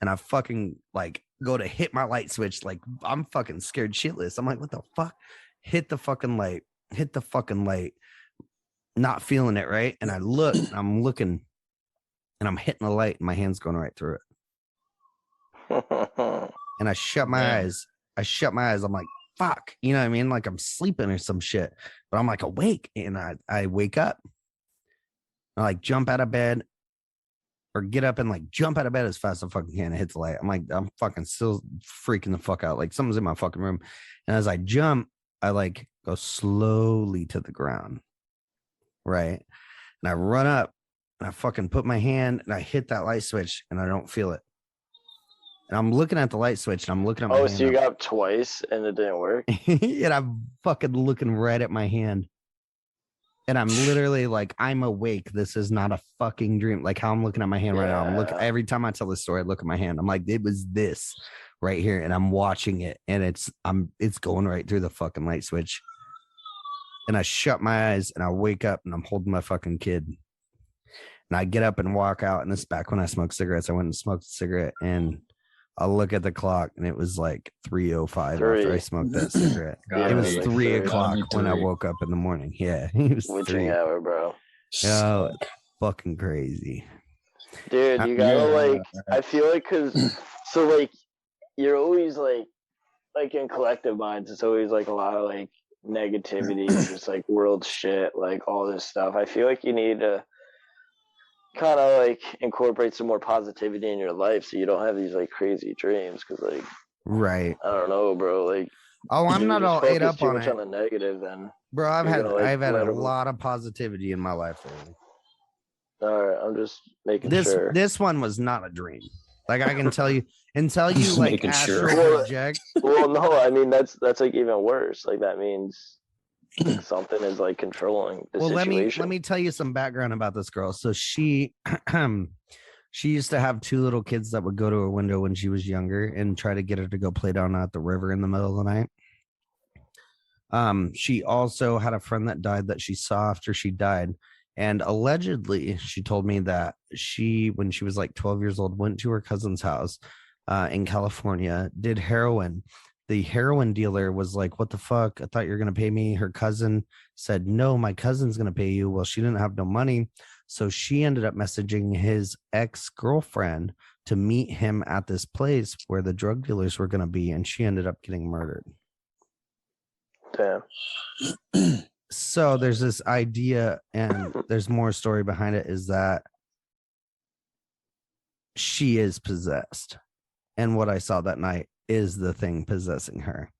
And I fucking like go to hit my light switch. Like I'm fucking scared shitless. I'm like, what the fuck? Hit the fucking light, not feeling it, right? And I look, and I'm looking, and I'm hitting the light, and my hand's going right through it. And I shut my eyes. I'm like, fuck. You know what I mean? Like I'm sleeping or some shit. But I'm like awake. And I wake up. I like jump out of bed or get up and like jump out of bed as fast as I fucking can and hit the light. I'm like, I'm fucking still freaking the fuck out. Like someone's in my fucking room. And as I jump, I like go slowly to the ground. Right. And I run up and I fucking put my hand and I hit that light switch and I don't feel it. And I'm looking at the light switch and I'm looking at my hand. So you got up twice and it didn't work? And I'm fucking looking right at my hand. And I'm literally like, I'm awake. This is not a fucking dream. Like how I'm looking at my hand right now. I'm looking every time I tell this story, I look at my hand. I'm like, it was this right here. And I'm watching it. And it's going right through the fucking light switch. And I shut my eyes and I wake up and I'm holding my fucking kid. And I get up and walk out. And this is back when I smoked cigarettes. I went and smoked a cigarette and I look at the clock and it was like 3:05 after I smoked that cigarette. It was 3 o'clock when I woke up in the morning. Yeah. It was witching hour, bro. Oh, fucking crazy. Dude, you gotta like, I feel like so like you're always like in collective minds, it's always like a lot of like negativity, just like world shit, like all this stuff. I feel like you need to kind of like incorporate some more positivity in your life so you don't have these like crazy dreams, because like, right, I don't know, bro, like, I'm not all ate up on it on the negative, then bro. I've had a lot of positivity in my life lately. All right, I'm just making sure this one was not a dream. Like I can tell you like astral project. Well, no, I mean that's like even worse. Like that means something is like controlling the situation. Let me tell you some background about this girl. So she used to have 2 little kids that would go to her window when she was younger and try to get her to go play down at the river in the middle of the night. She also had a friend that died that she saw after she died. And allegedly, she told me that when she was like 12 years old, went to her cousin's house in California, did heroin, the heroin dealer was like, what the fuck? I thought you were going to pay me. Her cousin said, no, my cousin's going to pay you. Well, she didn't have no money. So she ended up messaging his ex-girlfriend to meet him at this place where the drug dealers were going to be. And she ended up getting murdered. Damn. So there's this idea, and there's more story behind it, is that she is possessed. And what I saw that night is the thing possessing her.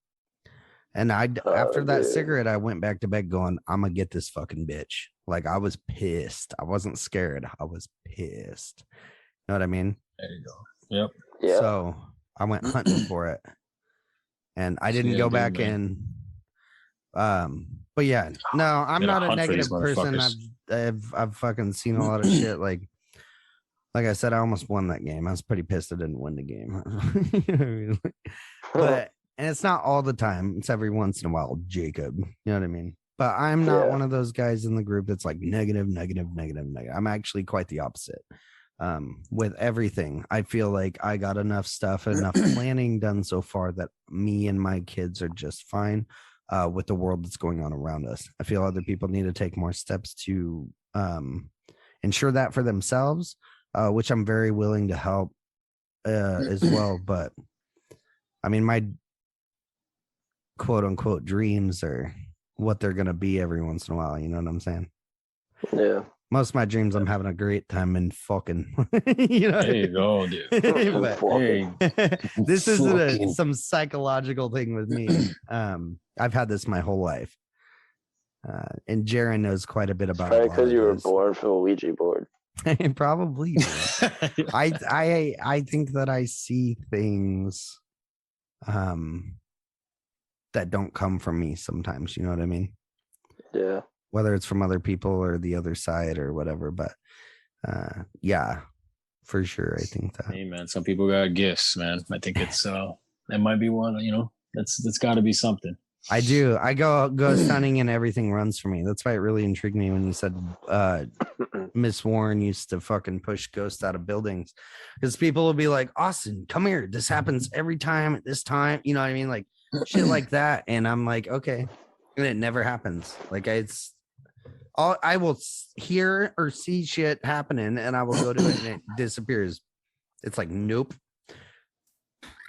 And after that cigarette, I went back to bed going, I'm gonna get this fucking bitch. Like, I was pissed. I wasn't scared. I was pissed. You know what I mean? There you go. Yep. Yeah. So I went hunting for it. And I didn't go back in. But yeah, no, I'm Gotta not a hunt for negative these person. motherfuckers. I've fucking seen a lot of shit. Like I said, I almost won that game. I was pretty pissed I didn't win the game. You know what I mean? But and it's not all the time. It's every once in a while, Jacob. You know what I mean? But I'm not one of those guys in the group that's like negative. I'm actually quite the opposite. With everything, I feel like I got enough stuff, enough planning done so far that me and my kids are just fine with the world that's going on around us. I feel other people need to take more steps to ensure that for themselves, which I'm very willing to help as well. But I mean, my quote unquote dreams are what they're going to be every once in a while. You know what I'm saying? Yeah. Most of my dreams, I'm having a great time in fucking, you know. There you go, dude. But Hey, this isn't some psychological thing with me. I've had this my whole life. And Jaron knows quite a bit about it. Probably because you were born from a Ouija board. Probably. I think that I see things that don't come from me sometimes. You know what I mean? Yeah. Whether it's from other people or the other side or whatever. But yeah, for sure. I think that. Hey man, some people got gifts, man. I think it's that might be one, you know, that's got to be something. I do. I go ghost hunting and everything runs for me. That's why it really intrigued me when you said Miss Warren used to fucking push ghosts out of buildings, because people will be like, Austin, come here. This happens every time at this time. You know what I mean? Like shit like that. And I'm like, okay. And it never happens. Like I will hear or see shit happening and I will go to it and it disappears. It's like, nope.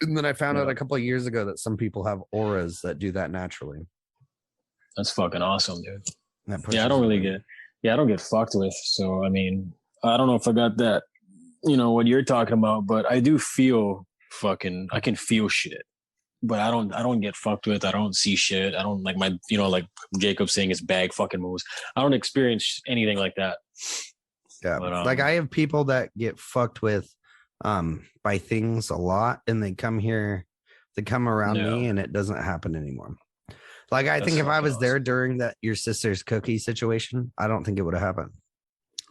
And then I found out a couple of years ago that some people have auras that do that naturally. That's fucking awesome, dude. Yeah, I don't get fucked with. So, I mean, I don't know if I got that, you know, what you're talking about, but I do feel I can feel shit, but I don't get fucked with. I don't see shit. I don't like my, you know, like Jacob saying his bag fucking moves. I don't experience anything like that. Yeah. But, like I have people that get fucked with by things a lot and they come around me and it doesn't happen anymore. Like I think if I was there during that your sister's cookie situation, I don't think it would have happened.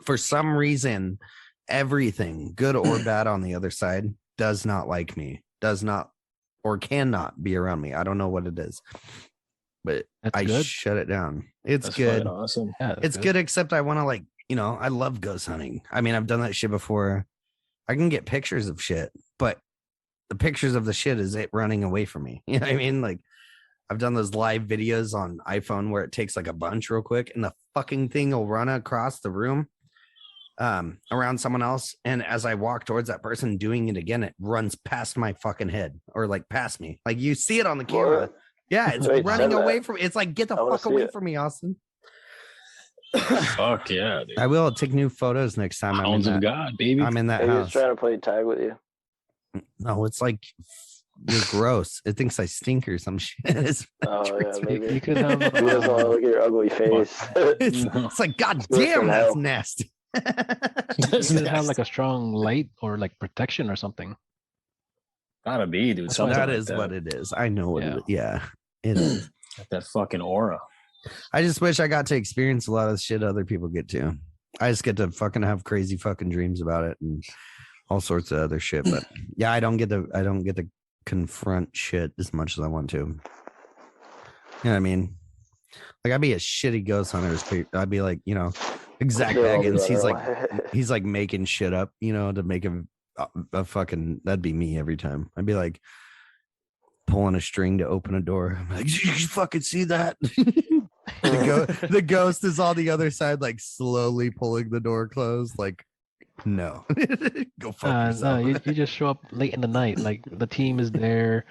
For some reason, everything good or bad on the other side does not like me, does not or cannot be around me. I don't know what it is, but I shut it down. It's good. Awesome. Yeah, it's good, except I want to, like, you know, I love ghost hunting. I mean, I've done that shit before. I can get pictures of shit, but the pictures of the shit is it running away from me. You know what I mean? Like I've done those live videos on iPhone where it takes like a bunch real quick and the fucking thing will run across the room around someone else. And as I walk towards that person doing it again, it runs past my fucking head or like past me. Like you see it on the camera. What? Yeah, it's running away from it's like, get the fuck away from me, Austin. Fuck yeah, dude. I will take new photos next time. Hounds of God, baby. I'm in that Maybe house. he's trying to play tag with you. No, it's like you're gross. It thinks I stink or some shit. It's, Oh yeah, maybe. You could have He doesn't want to look at your ugly face. it's like, God damn, that's nasty. doesn't it have like a strong light or like protection or something? Gotta be, dude. Something That like is what it is. I know what it is. Yeah, it is. That fucking aura. I just wish I got to experience a lot of the shit other people get to. I just get to fucking have crazy fucking dreams about it and all sorts of other shit. But yeah, I don't get to confront shit as much as I want to. You know what I mean? Like I'd be a shitty ghost hunter. I'd be like, you know, Zach Baggins. He's like making shit up, you know, to make him a fucking. That'd be me every time. I'd be like, pulling a string to open a door. I'm like, you fucking see that? The ghost is on the other side, like slowly pulling the door closed. Like, no, go fuck yourself. No, you just show up late in the night. Like the team is there,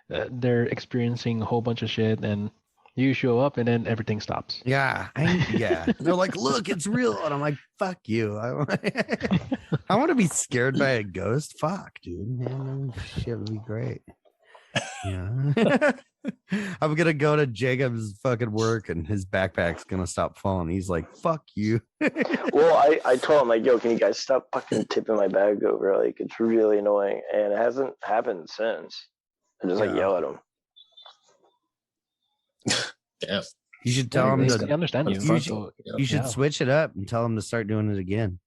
they're experiencing a whole bunch of shit, and you show up, and then everything stops. Yeah, they're like, look, it's real, and I'm like, fuck you. I want to be scared by a ghost. Fuck, dude. Man, shit would be great. Yeah. I'm gonna go to Jacob's fucking work and his backpack's gonna stop falling. He's like, fuck you. Well, I told him, like, yo, can you guys stop fucking tipping my bag over? Like, it's really annoying. And it hasn't happened since. I just like yell at him. Yeah. You should tell him They understand you. You should switch it up and tell him to start doing it again.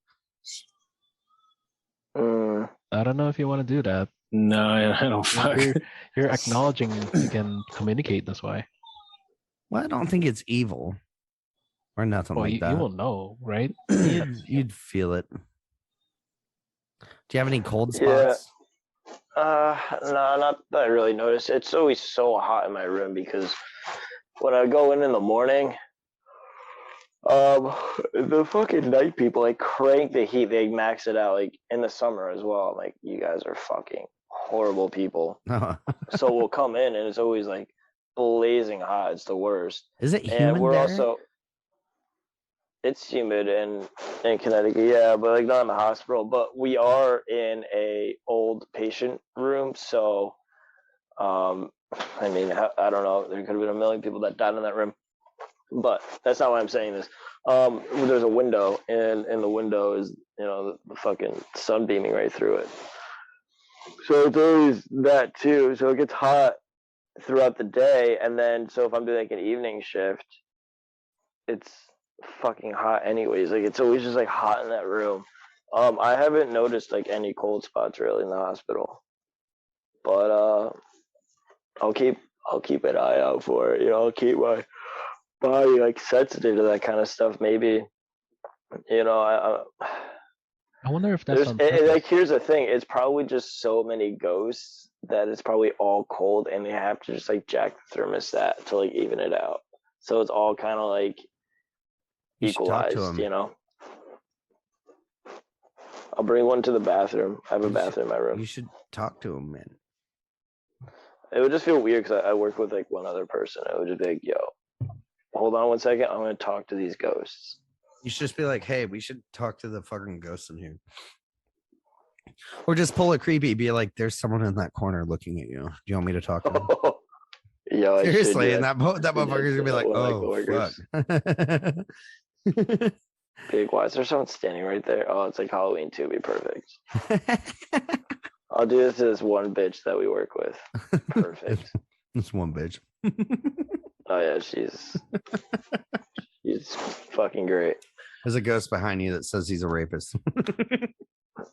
I don't know if you want to do that. No, I don't fuck. You're acknowledging you can communicate this way. Well, I don't think it's evil or nothing like that. You will know, right? You'd feel it. Do you have any cold spots? No, not that I really noticed. It's always so hot in my room because when I go in the morning, the fucking night people like crank the heat. They max it out like in the summer as well. I'm like, you guys are fucking horrible people. So we'll come in and it's always like blazing hot. It's the worst. Is it humid? And we're there? also it's humid in Connecticut, yeah, but like not in the hospital. But we are in a old patient room, so I mean, I don't know. There could have been a million people that died in that room, but that's not why I'm saying this. There's a window, and the window is, the fucking sun beaming right through it. So it's always that too. So it gets hot throughout the day, and then so if I'm doing like an evening shift, it's fucking hot anyways. Like it's always just like hot in that room. I haven't noticed like any cold spots really in the hospital, but I'll keep an eye out for it. I'll keep my body like sensitive to that kind of stuff. Maybe, I wonder if that's like here's the thing. It's probably just so many ghosts that it's probably all cold, and they have to just like jack the thermostat to like even it out. So it's all kind of like equalized. I'll bring one to the bathroom. I have a bathroom in my room. You should talk to him, man. It would just feel weird because I work with like one other person. It would just be like, yo, hold on 1 second. I'm going to talk to these ghosts. You should just be like, hey, we should talk to the fucking ghosts in here. Or just pull a creepy, be like, there's someone in that corner looking at you. Do you want me to talk to them? Yo, seriously, and that motherfucker's gonna be like, oh, fuck. Big, why is there someone standing right there? Oh, it's like Halloween too. Be perfect. I'll do this to this one bitch that we work with. Perfect. This one bitch. Oh yeah, she's fucking great. There's a ghost behind you that says he's a rapist.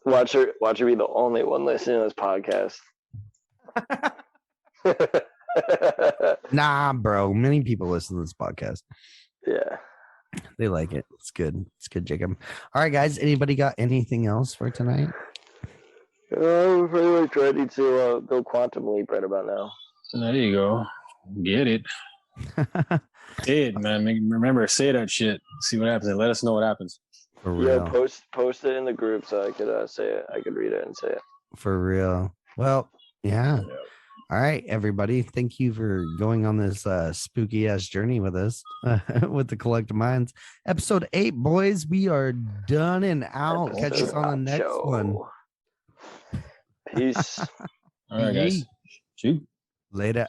Watch her be the only one listening to this podcast. Nah, bro. Many people listen to this podcast. Yeah. They like it. It's good. It's good, Jacob. All right, guys. Anybody got anything else for tonight? We're pretty much ready to go quantum leap right about now. There you go. Get it. Say it, man. Remember, say that shit. See what happens and let us know what happens. For real. Yeah, post it in the group so I could say it. I could read it and say it. For real. Well, yeah. All right, everybody. Thank you for going on this spooky ass journey with us with the Collective Minds. Episode 8, boys. We are done and out. Catch us on the next one. Peace. All right, guys. Shoot. Later.